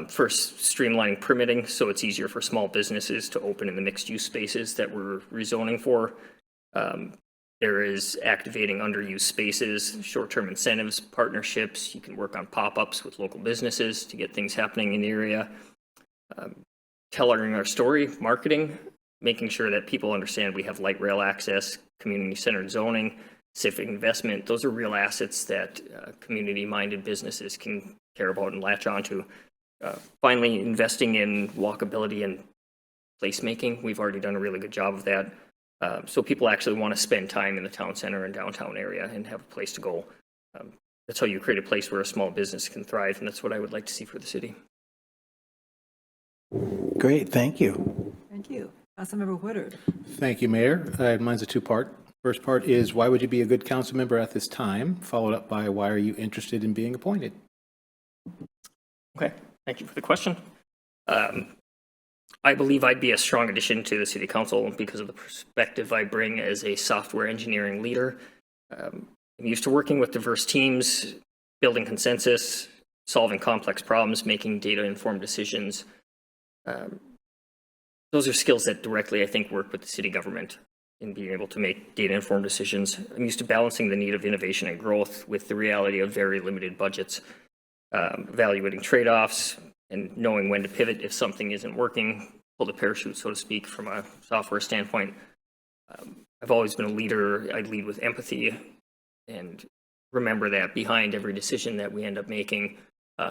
First, streamlining permitting so it's easier for small businesses to open in the mixed-use spaces that we're rezoning for. There is activating underused spaces, short-term incentives, partnerships. You can work on pop-ups with local businesses to get things happening in the area. Tailoring our story, marketing, making sure that people understand we have light rail access, community-centered zoning, civic investment. Those are real assets that community-minded businesses can care about and latch onto. Finally, investing in walkability and placemaking. We've already done a really good job of that. So people actually want to spend time in the town center and downtown area and have a place to go. That's how you create a place where a small business can thrive, and that's what I would like to see for the city. Great, thank you. Thank you. Councilmember Woodard. Thank you, Mayor. Mine's a two-part. First part is, why would you be a good council member at this time? Followed up by, why are you interested in being appointed? Okay, thank you for the question. I believe I'd be a strong addition to the city council because of the perspective I bring as a software engineering leader. I'm used to working with diverse teams, building consensus, solving complex problems, making data-informed decisions. Those are skills that directly, I think, work with the city government in being able to make data-informed decisions. I'm used to balancing the need of innovation and growth with the reality of very limited budgets, evaluating trade-offs, and knowing when to pivot if something isn't working, pull the parachute, so to speak, from a software standpoint. I've always been a leader. I lead with empathy and remember that behind every decision that we end up making,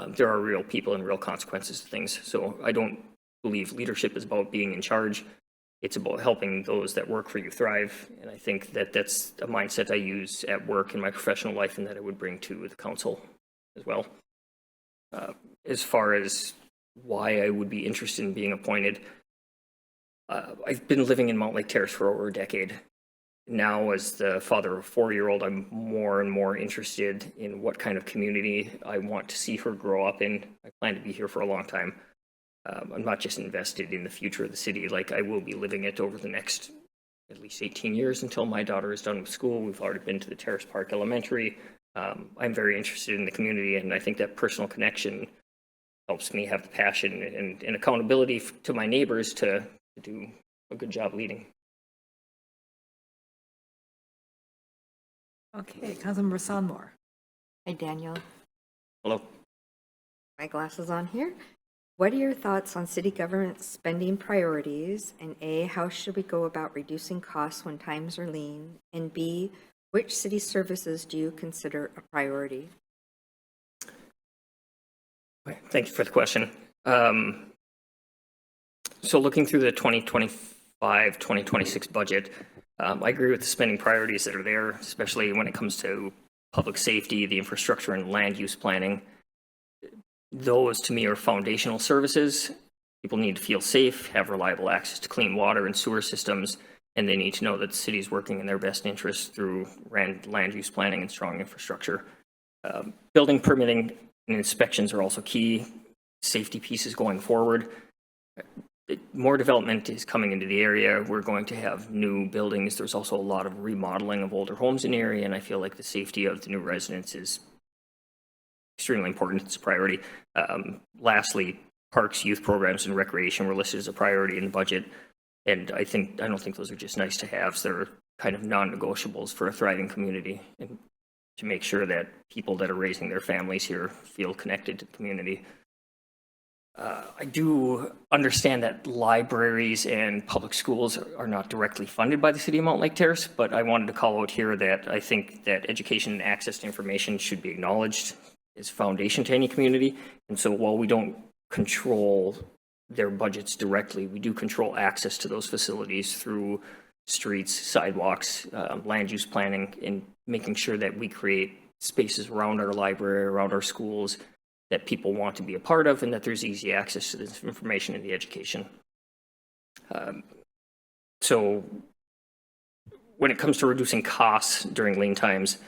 there are real people and real consequences to things. So I don't believe leadership is about being in charge. It's about helping those that work for you thrive. And I think that that's a mindset I use at work in my professional life and that I would bring to the council as well. As far as why I would be interested in being appointed, I've been living in Mountlake Terrace for over a decade. Now, as the father of a 4-year-old, I'm more and more interested in what kind of community I want to see her grow up in. I plan to be here for a long time. I'm not just invested in the future of the city, like I will be living it over the next at least 18 years until my daughter is done with school. We've already been to the Terrace Park Elementary. I'm very interested in the community, and I think that personal connection helps me have the passion and accountability to my neighbors to do a good job leading. Okay, Councilmember Sonmore. Hi, Daniel. Hello. My glasses on here. What are your thoughts on city government spending priorities? And A, how should we go about reducing costs when times are lean? And B, which city services do you consider a priority? Thank you for the question. So looking through the 2025-2026 budget, I agree with the spending priorities that are there, especially when it comes to public safety, the infrastructure, and land use planning. Those, to me, are foundational services. People need to feel safe, have reliable access to clean water and sewer systems, and they need to know that the city is working in their best interest through land use planning and strong infrastructure. Building permitting and inspections are also key safety pieces going forward. More development is coming into the area. We're going to have new buildings. There's also a lot of remodeling of older homes in the area, and I feel like the safety of the new residents is extremely important. It's a priority. Lastly, parks, youth programs, and recreation were listed as a priority in the budget, and I don't think those are just nice to haves. They're kind of non-negotiables for a thriving community, and to make sure that people that are raising their families here feel connected to the community. I do understand that libraries and public schools are not directly funded by the city of Mountlake Terrace, but I wanted to call out here that I think that education and access to information should be acknowledged as foundation to any community. And so while we don't control their budgets directly, we do control access to those facilities through streets, sidewalks, land use planning, and making sure that we create spaces around our library, around our schools, that people want to be a part of and that there's easy access to this information and the education. So when it comes to reducing costs during lean times,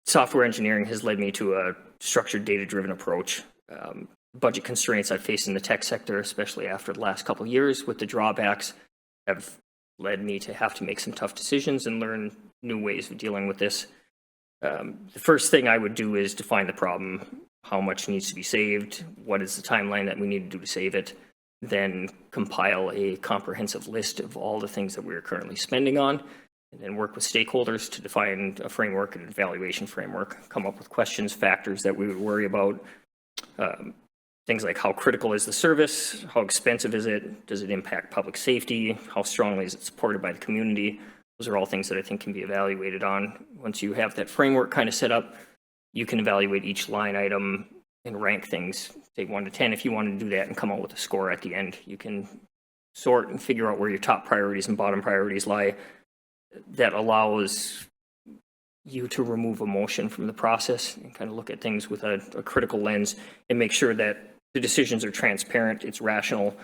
software engineering has led me to a structured data-driven approach. Budget constraints I've faced in the tech sector, especially after the last couple of years with the drawbacks, have led me to have to make some tough decisions and learn new ways of dealing with this. The first thing I would do is define the problem, how much needs to be saved, what is the timeline that we need to do to save it, then compile a comprehensive list of all the things that we are currently spending on, and then work with stakeholders to define a framework and an evaluation framework, come up with questions, factors that we would worry about, things like how critical is the service, how expensive is it, does it impact public safety, how strongly is it supported by the community. Those are all things that I think can be evaluated on. Once you have that framework kind of set up, you can evaluate each line item and rank things, say 1 to 10 if you want to do that, and come out with a score at the end. You can sort and figure out where your top priorities and bottom priorities lie. That allows you to remove emotion from the process and kind of look at things with a critical lens and make sure that the decisions are transparent, it's rational.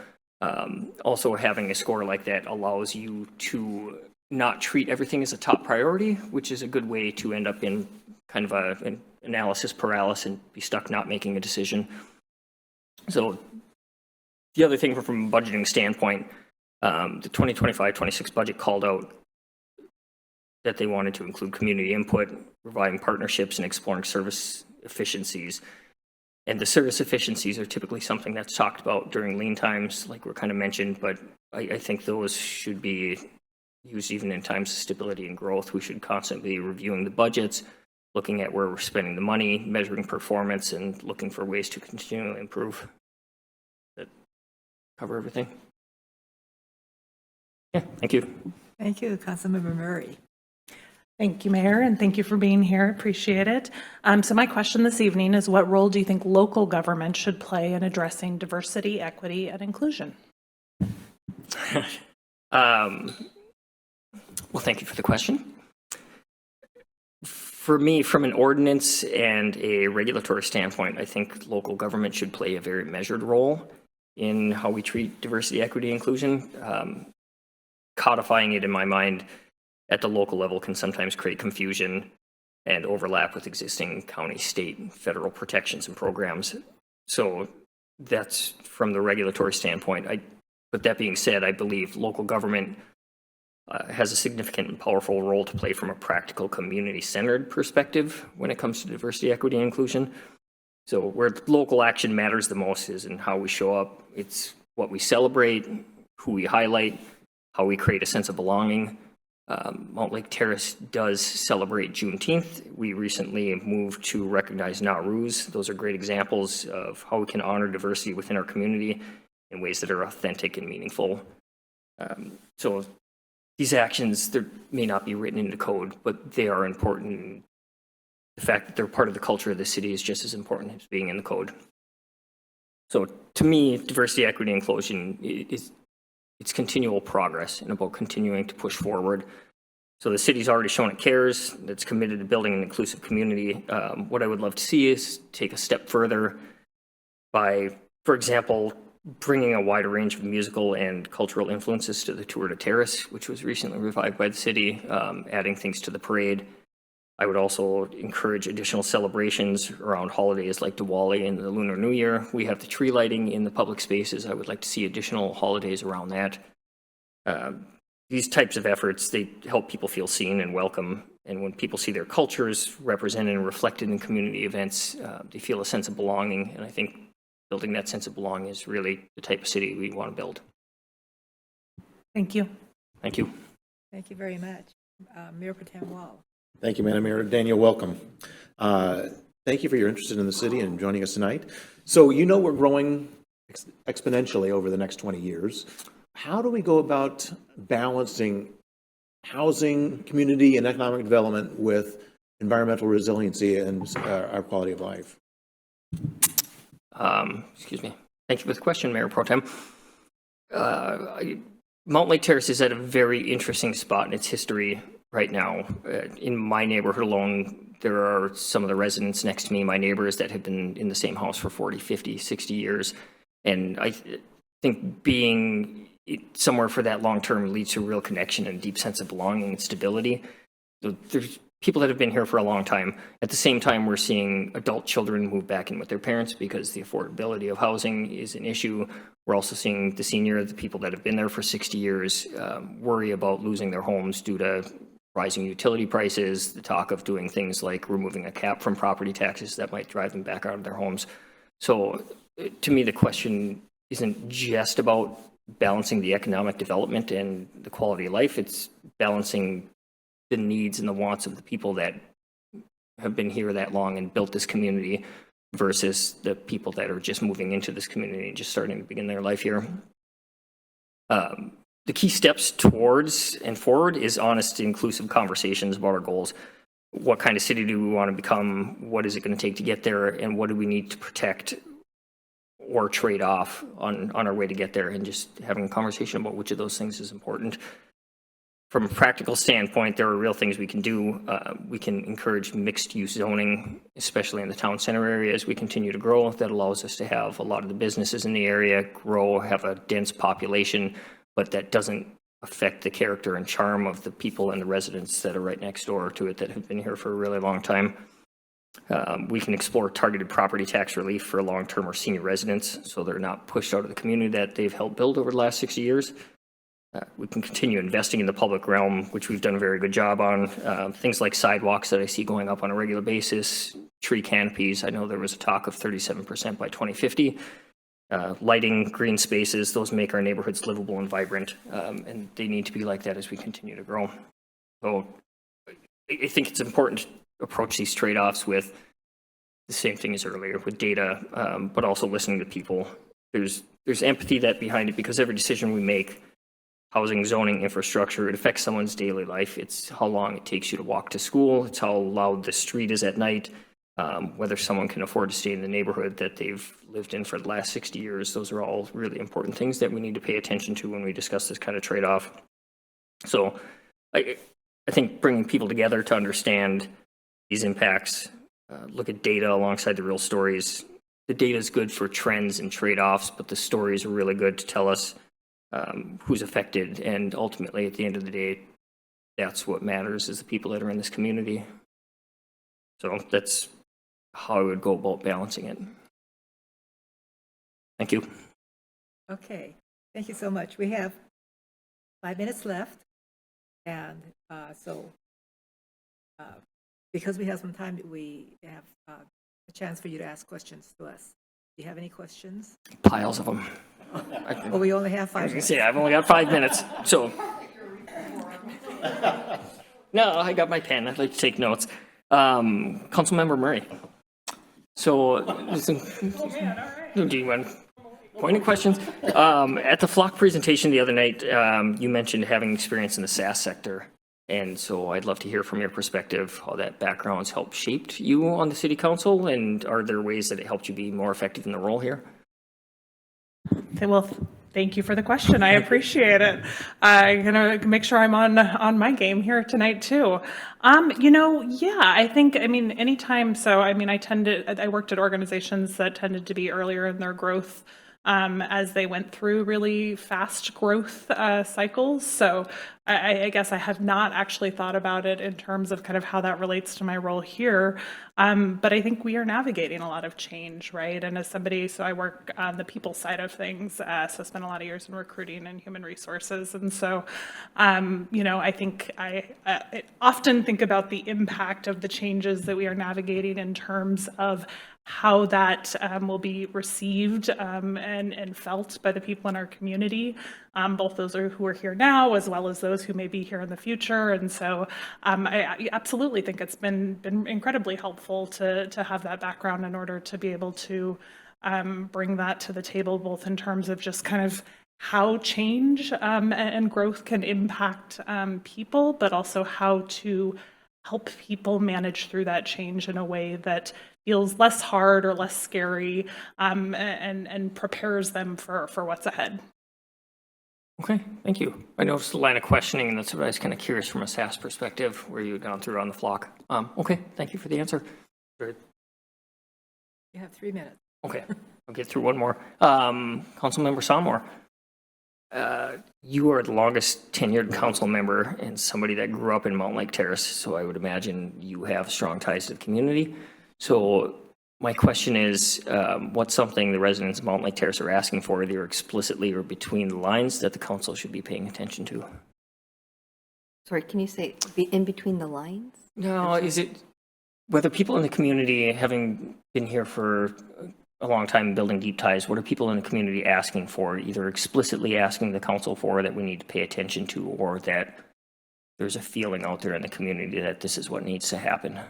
Also, having a score like that allows you to not treat everything as a top priority, which is a good way to end up in kind of an analysis paralysis and be stuck not making a decision. So the other thing from a budgeting standpoint, the 2025-26 budget called out that they wanted to include community input, providing partnerships and exploring service efficiencies. And the service efficiencies are typically something that's talked about during lean times, like we're kind of mentioned, but I think those should be used even in times of stability and growth. We should constantly be reviewing the budgets, looking at where we're spending the money, measuring performance, and looking for ways to continually improve. That cover everything? Yeah, thank you. Thank you, Councilmember Murray. Thank you, Mayor, and thank you for being here. Appreciate it. So my question this evening is, what role do you think local government should play in addressing diversity, equity, and inclusion? Well, thank you for the question. For me, from an ordinance and a regulatory standpoint, I think local government should play a very measured role in how we treat diversity, equity, inclusion. Codifying it in my mind at the local level can sometimes create confusion and overlap with existing county, state, federal protections and programs. So that's from the regulatory standpoint. But that being said, I believe local government has a significant and powerful role to play from a practical community-centered perspective when it comes to diversity, equity, and inclusion. So where local action matters the most is in how we show up. It's what we celebrate, who we highlight, how we create a sense of belonging. Mountlake Terrace does celebrate Juneteenth. We recently moved to recognize Nowruz. Those are great examples of how we can honor diversity within our community in ways that are authentic and meaningful. So these actions, they may not be written into code, but they are important. The fact that they're part of the culture of the city is just as important as being in the code. So to me, diversity, equity, and inclusion it's continual progress and about continuing to push forward. So the city's already shown it cares, it's committed to building an inclusive community. What I would love to see is take a step further by, for example, bringing a wider range of musical and cultural influences to the Tour de Terrace, which was recently revived by the city, adding things to the parade. I would also encourage additional celebrations around holidays like Diwali and the Lunar New Year. We have the tree lighting in the public spaces. I would like to see additional holidays around that. These types of efforts, they help people feel seen and welcome. And when people see their cultures represented and reflected in community events, they feel a sense of belonging. And I think building that sense of belonging is really the type of city we want to build. Thank you. Thank you. Thank you very much. Mayor Pro Tem Wall. Thank you, Madam Mayor. Daniel, welcome. Thank you for your interest in the city and joining us tonight. So you know we're growing exponentially over the next 20 years. How do we go about balancing housing, community, and economic development with environmental resiliency and our quality of life? Excuse me. Thank you for the question, Mayor Pro Tem. Mountlake Terrace is at a very interesting spot in its history. right now. In my neighborhood alone, there are some of the residents next to me, my neighbors, that have been in the same house for 40, 50, 60 years. And I think being somewhere for that long term leads to a real connection and a deep sense of belonging and stability. So there's people that have been here for a long time. At the same time, we're seeing adult children move back in with their parents because the affordability of housing is an issue. We're also seeing the people that have been there for 60 years worry about losing their homes due to rising utility prices, the talk of doing things like removing a cap from property taxes that might drive them back out of their homes. So to me, the question isn't just about balancing the economic development and the quality of life. It's balancing the needs and the wants of the people that have been here that long and built this community versus the people that are just moving into this community and just starting to begin their life here. The key steps towards and forward is honest, inclusive conversations about our goals. What kind of city do we want to become? What is it going to take to get there? And what do we need to protect or trade off on our way to get there? And just having a conversation about which of those things is important. From a practical standpoint, there are real things we can do. We can encourage mixed use zoning, especially in the town center area as we continue to grow. That allows us to have a lot of the businesses in the area grow, have a dense population, but that doesn't affect the character and charm of the people and the residents that are right next door to it that have been here for a really long time. We can explore targeted property tax relief for long-term or senior residents so they're not pushed out of the community that they've helped build over the last 60 years. We can continue investing in the public realm, which we've done a very good job on. Things like sidewalks that I see going up on a regular basis, tree canopies. I know there was a talk of 37% by 2050. Lighting, green spaces, those make our neighborhoods livable and vibrant, and they need to be like that as we continue to grow. So I think it's important to approach these trade-offs with the same thing as earlier, with data, but also listening to people. There's empathy that behind it because every decision we make, housing, zoning, infrastructure, it affects someone's daily life. It's how long it takes you to walk to school. It's how loud the street is at night. Whether someone can afford to stay in the neighborhood that they've lived in for the last 60 years. Those are all really important things that we need to pay attention to when we discuss this kind of trade-off. So I think bringing people together to understand these impacts, look at data alongside the real stories. The data is good for trends and trade-offs, but the stories are really good to tell us who's affected. And ultimately, at the end of the day, that's what matters is the people that are in this community. So that's how I would go about balancing it. Thank you. Okay, thank you so much. We have 5 minutes left. And because we have some time, we have a chance for you to ask questions to us. Do you have any questions? Piles of them. Well, we only have 5 I was minutes. gonna say, I've only got 5 minutes, so. No, I got my pen. I'd like to take notes. Councilmember Murray. So, do you want pointed questions? At the Flock presentation the other night, you mentioned having experience in the SaaS sector. And so I'd love to hear from your perspective how that background's helped shaped you on the city council, and are there ways that it helped you be more effective in the role here? Okay, well, thank you for the question. I appreciate it. I'm gonna make sure I'm on my game here tonight too. I think, anytime. So, I worked at organizations that tended to be earlier in their growth as they went through really fast growth cycles. So I guess I have not actually thought about it in terms of kind of how that relates to my role here. But I think we are navigating a lot of change, right? And as somebody, so I work on the people side of things, so I spent a lot of years in recruiting and human resources. And so, I think I often think about the impact of the changes that we are navigating in terms of how that will be received and felt by the people in our community, both those who are here now as well as those who may be here in the future. And so I absolutely think it's been incredibly helpful to have that background in order to be able to bring that to the table, both in terms of just kind of how change and growth can impact people, but also how to help people manage through that change in a way that feels less hard or less scary and prepares them for what's ahead. Okay, thank you. I noticed the line of questioning, and that's what I was kind of curious from a SAS perspective, where you had gone through on the flock. Okay, thank you for the answer. You have 3 minutes. Okay, I'll get through one more. Councilmember Somore, you are the longest tenured council member and somebody that grew up in Mountlake Terrace, so I would imagine you have strong ties to the community. So my question is, what's something the residents of Mountlake Terrace are asking for, either explicitly or between the lines, that the council should be paying attention to? Sorry, can you say in between the lines? No, is it whether people in the community, having been here for a long time building deep ties, what are people in the community asking for, either explicitly asking the council for that we need to pay attention to, or that there's a feeling out there in the community that this is what needs to happen?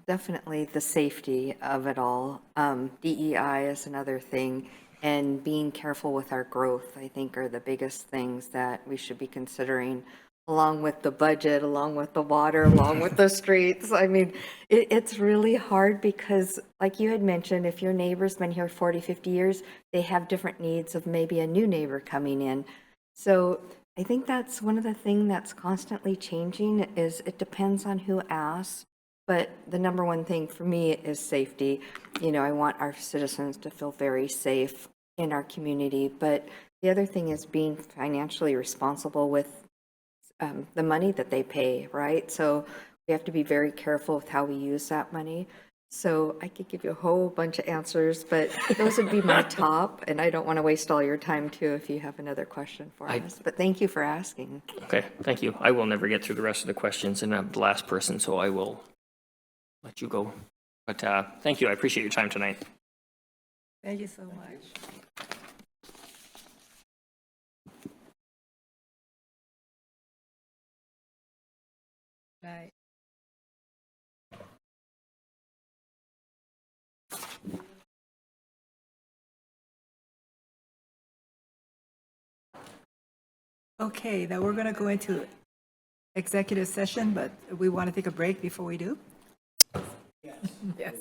Definitely the safety of it all. DEI is another thing, and being careful with our growth, I think, are the biggest things that we should be considering, along with the budget, along with the water, along with the streets. I mean, it's really hard because, like you had mentioned, if your neighbor's been here 40, 50 years, they have different needs of maybe a new neighbor coming in. So I think that's one of the things that's constantly changing is it depends on who asks. But the number one thing for me is safety. You know, I want our citizens to feel very safe in our community. But the other thing is being financially responsible with the money that they pay, right? So we have to be very careful with how we use that money. So I could give you a whole bunch of answers, but those would be my top. And I don't want to waste all your time too if you have another question for us. But thank you for asking. Okay, thank you. I will never get through the rest of the questions, and I'm the last person, so I will let you go. But thank you. I appreciate your time tonight. Thank you so much. Right. Okay, now we're going to go into executive session, but we want to take a break before we do? Yes.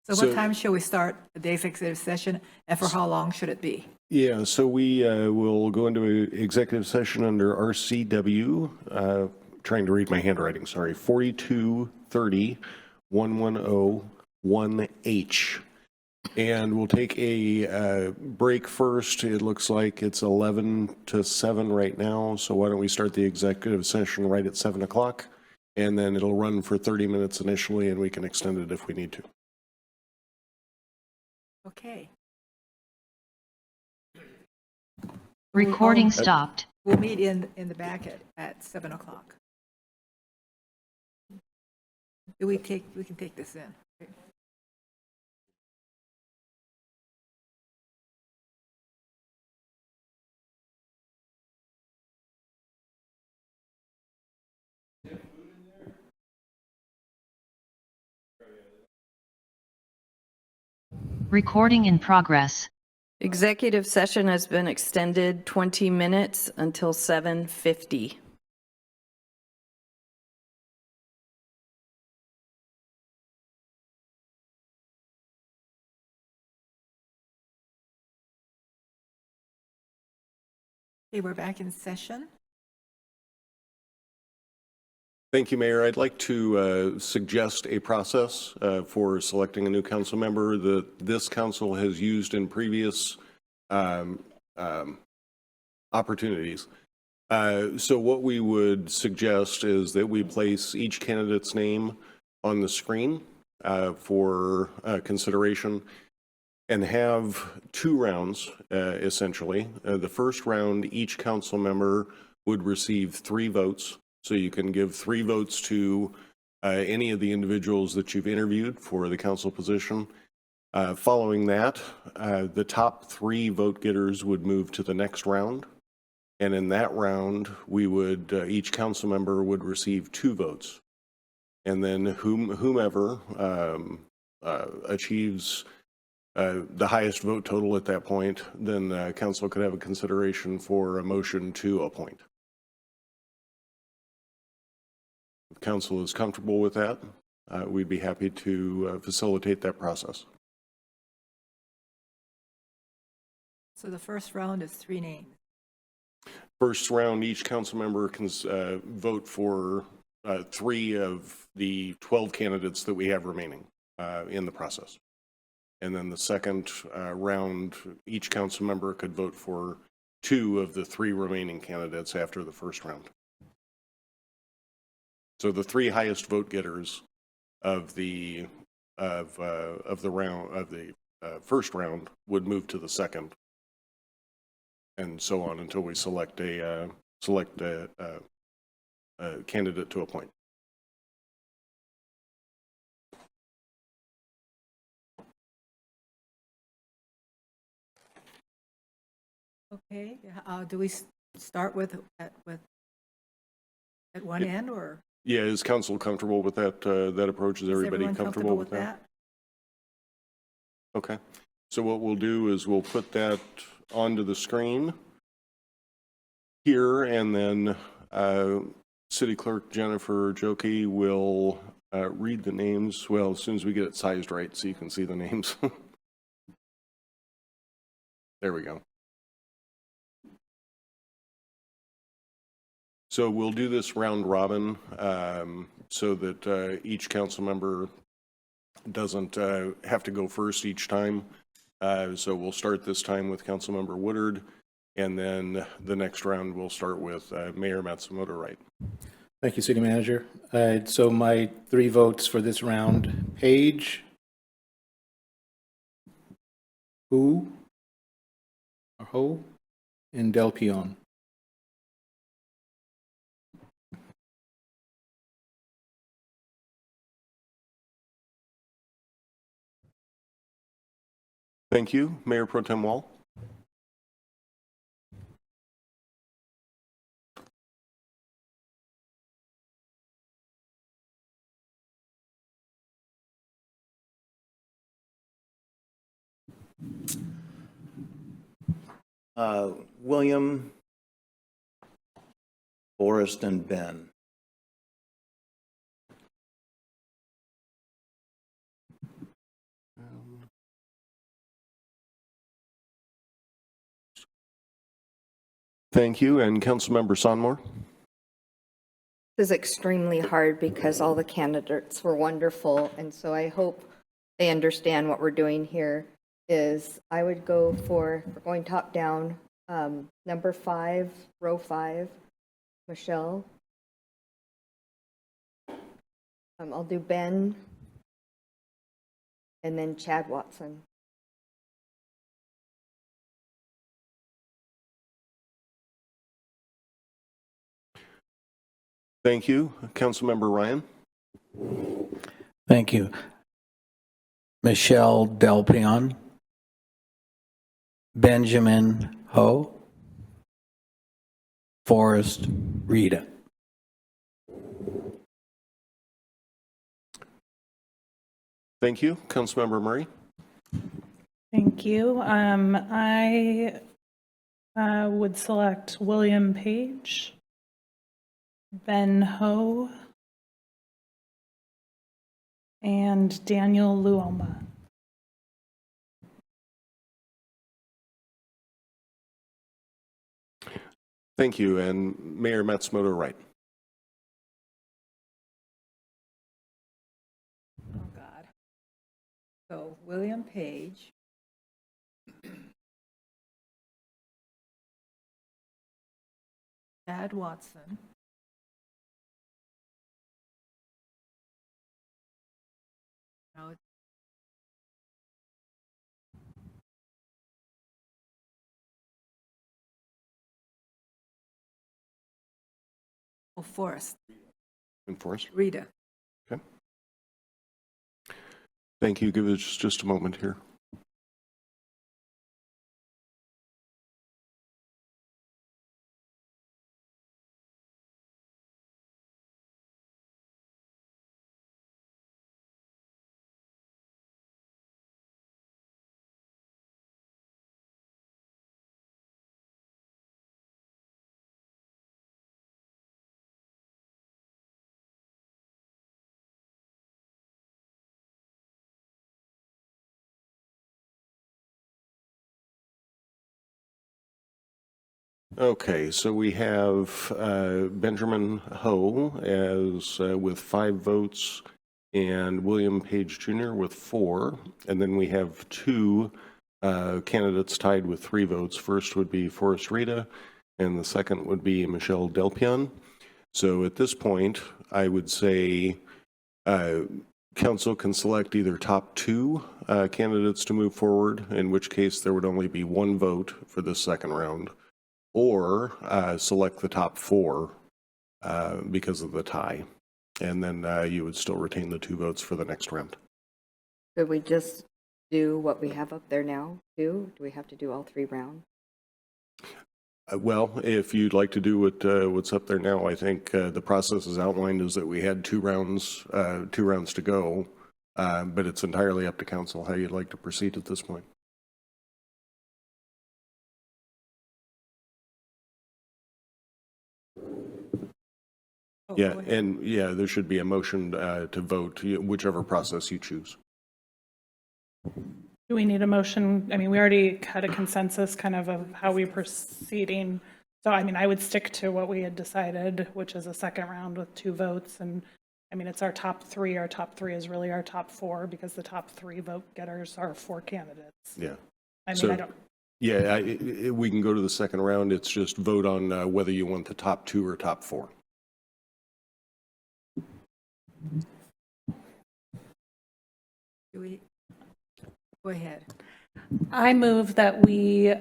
So what time shall we start the executive session, and for how long should it be? Yeah, so we will go into an executive session under RCW, trying to read my handwriting, sorry, 42-30-110-1H. And we'll take a break first. It looks like it's 11 to 7 right now, so why don't we start the executive session right at 7 o'clock? And then it'll run for 30 minutes initially, and we can extend it if we need to. Okay. Recording stopped. We'll meet in the back at 7 o'clock. We can take this in. Recording in progress. Executive session has been extended 20 minutes until 7:50. Okay, we're back in session. Thank you, Mayor. I'd like to suggest a process for selecting a new council member that this council has used in previous opportunities. So what we would suggest is that we place each candidate's name on the screen for consideration and have 2 rounds, essentially. The first round, each council member would receive 3 votes. So you can give 3 votes to any of the individuals that you've interviewed for the council position. Following that, the top 3 vote getters would move to the next round. And in that round, we would, each council member would receive 2 votes. And then whomever achieves the highest vote total at that point, then council could have a consideration for a motion to appoint. If council is comfortable with that, we'd be happy to facilitate that process. So the first round is 3 names. First round, each council member can vote for 3 of the 12 candidates that we have remaining in the process. And then the second round, each council member could vote for 2 of the 3 remaining candidates after the first round. So the 3 highest vote getters of the first round would move to the second, and so on until we select a candidate to appoint. Okay, do we start with at one end, or? Yeah, is council comfortable with that approach? Is everybody everyone comfortable with that? Okay. So what we'll do is we'll put that onto the screen here, and then City Clerk Jennifer Joki will read the names, well, as soon as we get it sized right so you can see the names. There we go. So we'll do this round robin so that each council member doesn't have to go first each time. So we'll start this time with Councilmember Woodard, and then the next round we'll start with Mayor Matsumoto Wright. Thank you, City Manager. So my 3 votes for this round: Page, Ho, and Del Peon. Thank you. Mayor Pro Tem Wall. William, Forrest, and Ben. Thank you. And Councilmember Sonmore. This is extremely hard because all the candidates were wonderful, and so I hope they understand what we're doing here. Is I would go for, we're going top down, number 5, row 5, Michelle. I'll do Ben, and then Chad Watson. Thank you. Councilmember Ryan. Thank you. Michelle Del Peon, Benjamin Ho, Forrest Rita. Thank you. Councilmember Murray. Thank you. I would select William Page, Ben Ho, and Daniel Luoma. Thank you. And Mayor Matsumoto Wright. Oh, God. So William Page. Chad Watson. Now, Forrest. And Forrest. Rita. Okay. Thank you. Give us just a moment here. Okay, so we have Benjamin Ho as with 5 votes and William Page Jr. with 4. And then we have 2 candidates tied with 3 votes. First would be Forrest Rita, and the second would be Michelle Delpion. So at this point, I would say council can select either top 2 candidates to move forward, in which case there would only be 1 vote for this second round, or select the top 4 because of the tie. And then you would still retain the 2 votes for the next round. Could we just do what we have up there now, too? Do we have to do all 3 rounds? Well, if you'd like to do what's up there now, I think the process is outlined is that we had 2 rounds to go, but it's entirely up to council how you'd like to proceed at this point. Yeah, and yeah, there should be a motion to vote, whichever process you choose. Do we need a motion? I mean, we already had a consensus kind of how we're proceeding. So, I mean, I would stick to what we had decided, which is a second round with 2 votes. And I mean, it's our top 3. Our top 3 is really our top 4 because the top 3 vote getters are 4 candidates. Yeah. I mean, So, I don't. Yeah, we can go to the second round. It's just vote on whether you want the top 2 or top 4. Do we, go ahead. I move that we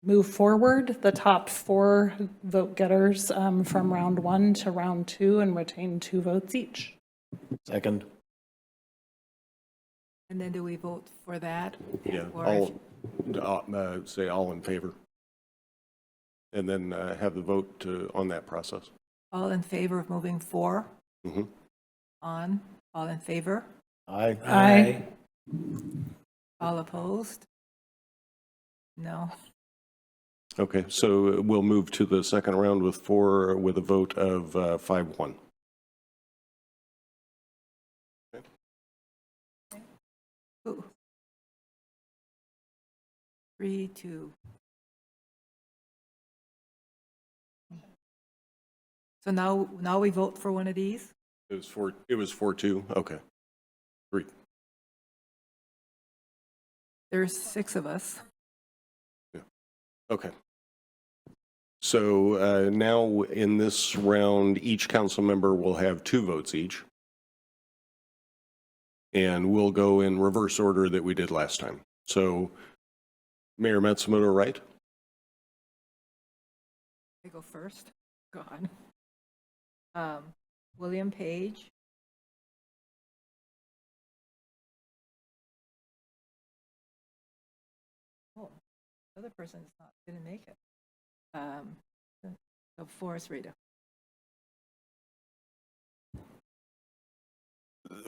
move forward the top 4 vote getters from round 1 to round 2 and retain 2 votes each. Second. And then do we vote for that? Yeah, Or I'll say all in favor. And then have the vote on that process. all in favor of moving 4 Mm-hmm. on? All in favor? Aye. Aye. All opposed? No. Okay, so we'll move to the second round with 4 with a vote of 5-1. Ooh. 3-2. So now we vote for one of these? It was 4-2. Okay. 3. There's 6 of us. Okay. So now in this round, each council member will have 2 votes each. And we'll go in reverse order that we did last time. So Mayor Matsumoto, right? I go first. God. William Page. Oh, the other person didn't make it. So Forrest Rita.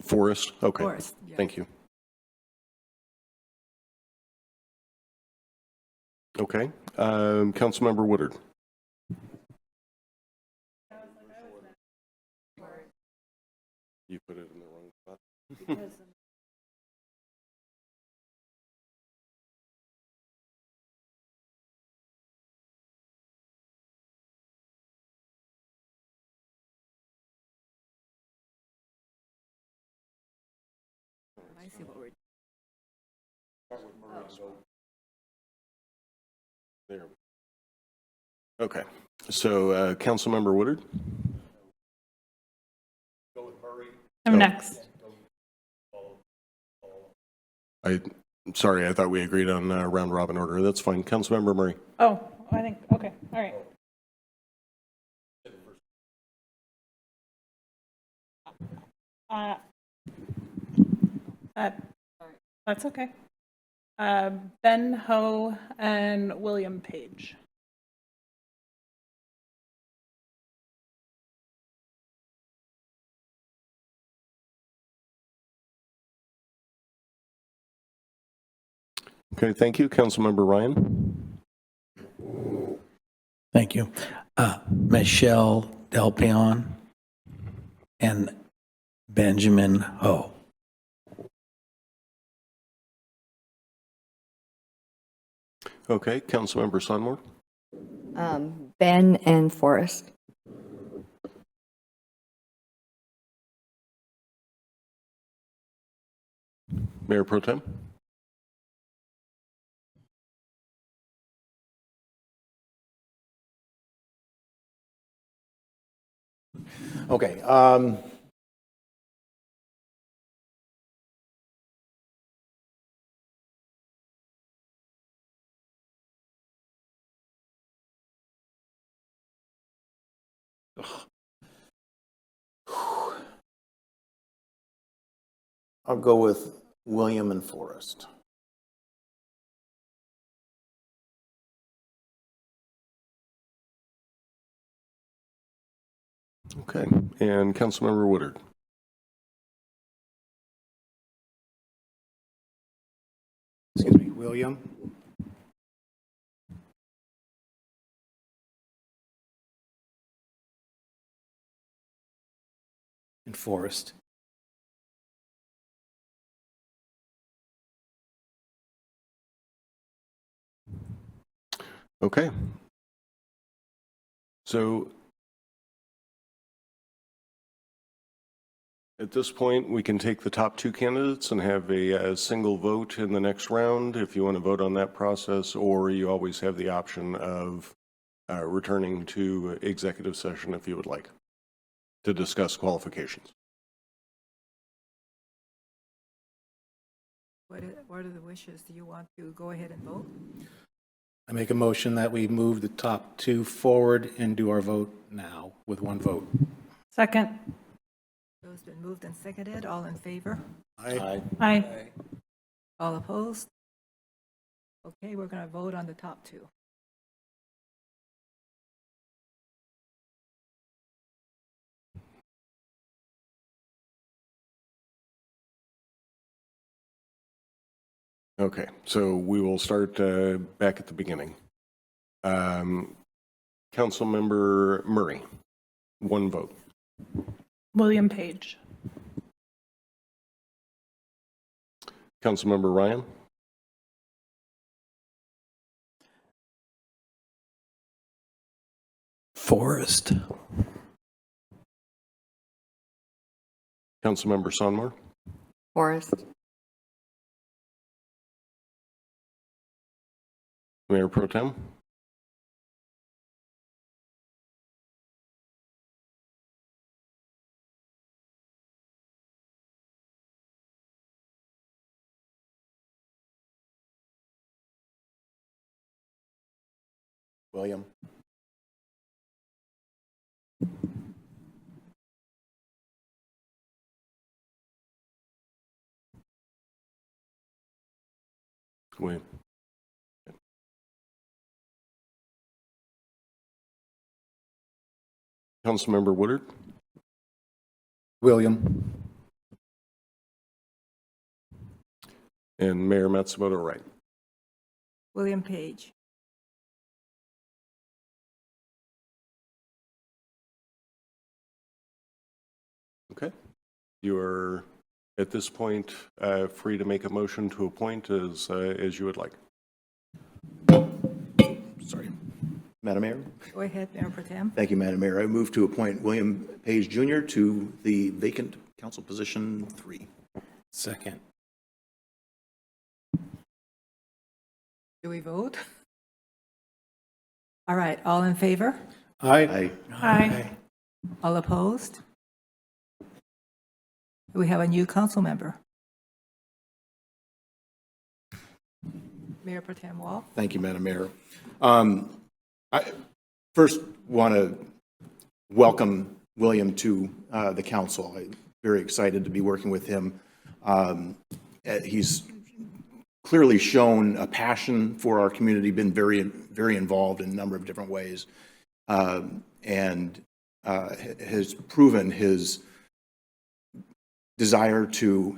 Forrest? Okay. Forrest, yes. Thank you. Okay. Councilmember Woodard. You put it in the wrong spot. I see what we're. There. Okay. So Councilmember Woodard. I'm next. I'm sorry, I thought we agreed on round robin order. That's fine. Councilmember Murray. Oh, I think, okay, all right. That's okay. Ben Ho and William Page. Okay, thank you. Councilmember Ryan. Thank you. Michelle Delpion and Benjamin Ho. Okay, Councilmember Sonmore? Ben and Forrest. Mayor Pro Tem? Okay. I'll go with William and Forrest. Okay, and Councilmember Woodard? Excuse me, William. And Forrest. Okay. So at this point, we can take the top two candidates and have a single vote in the next round if you want to vote on that process, or you always have the option of returning to executive session if you would like to discuss qualifications. What are the wishes? Do you want to go ahead and vote? I make a motion that we move the top two forward and do our vote now with one vote. Second. So it's been moved and seconded. All in favor? Aye. Aye. All opposed? Okay, we're going to vote on the top two. Okay, so we will start back at the beginning. Councilmember Murray, one vote. William Page. Councilmember Ryan? Forrest. Councilmember Sonmore? Forrest. Mayor Pro Tem? William. William. Councilmember Woodard? William. And Mayor Matsumoto Wright. William Page. Okay. You are, at this point, free to make a motion to appoint as you would like. Sorry. Madam Mayor? Go ahead, Mayor Pro Tem. Thank you, Madam Mayor. I move to appoint William Page Jr. to the vacant council position 3. Second. Do we vote? All right, all in favor? Aye. Aye. All opposed? We have a new council member. Mayor Pro Tem Wall. Thank you, Madam Mayor. I first want to welcome William to the council. I'm very excited to be working with him. He's clearly shown a passion for our community, been very, very involved in a number of different ways, and has proven his desire to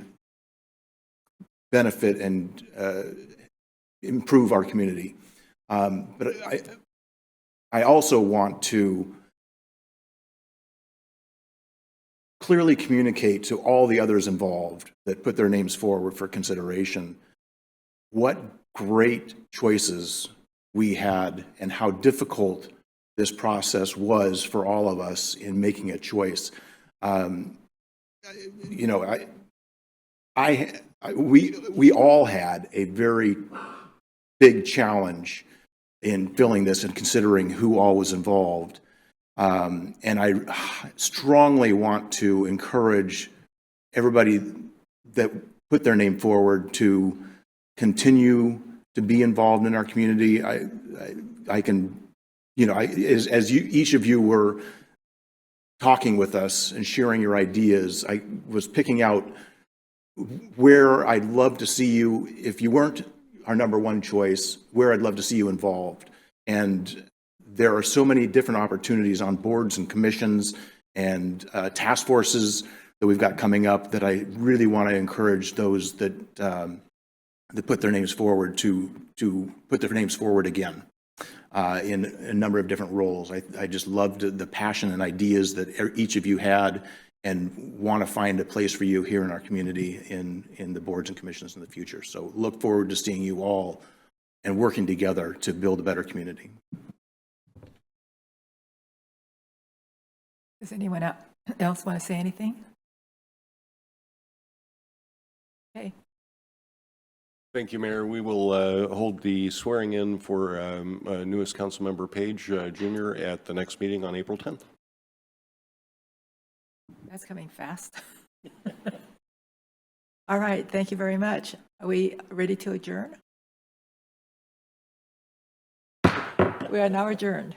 benefit and improve our community. But I also want to clearly communicate to all the others involved that put their names forward for consideration what great choices we had and how difficult this process was for all of us in making a choice. You know, we all had a very big challenge in filling this and considering who all was involved. And I strongly want to encourage everybody that put their name forward to continue to be involved in our community. I can, you know, as you, each of you were talking with us and sharing your ideas, I was picking out where I'd love to see you, if you weren't our number one choice, where I'd love to see you involved. And there are so many different opportunities on boards and commissions and task forces that we've got coming up that I really want to encourage those that that put their names forward to put their names forward again in a number of different roles. I just loved the passion and ideas that each of you had, and want to find a place for you here in our community in the boards and commissions in the future. So look forward to seeing you all and working together to build a better community. Does anyone else want to say anything? Okay. Thank you, Mayor. We will hold the swearing in for newest Councilmember Page Jr. at the next meeting on April 10th. That's coming fast. All right, thank you very much. Are we ready to adjourn? We are now adjourned.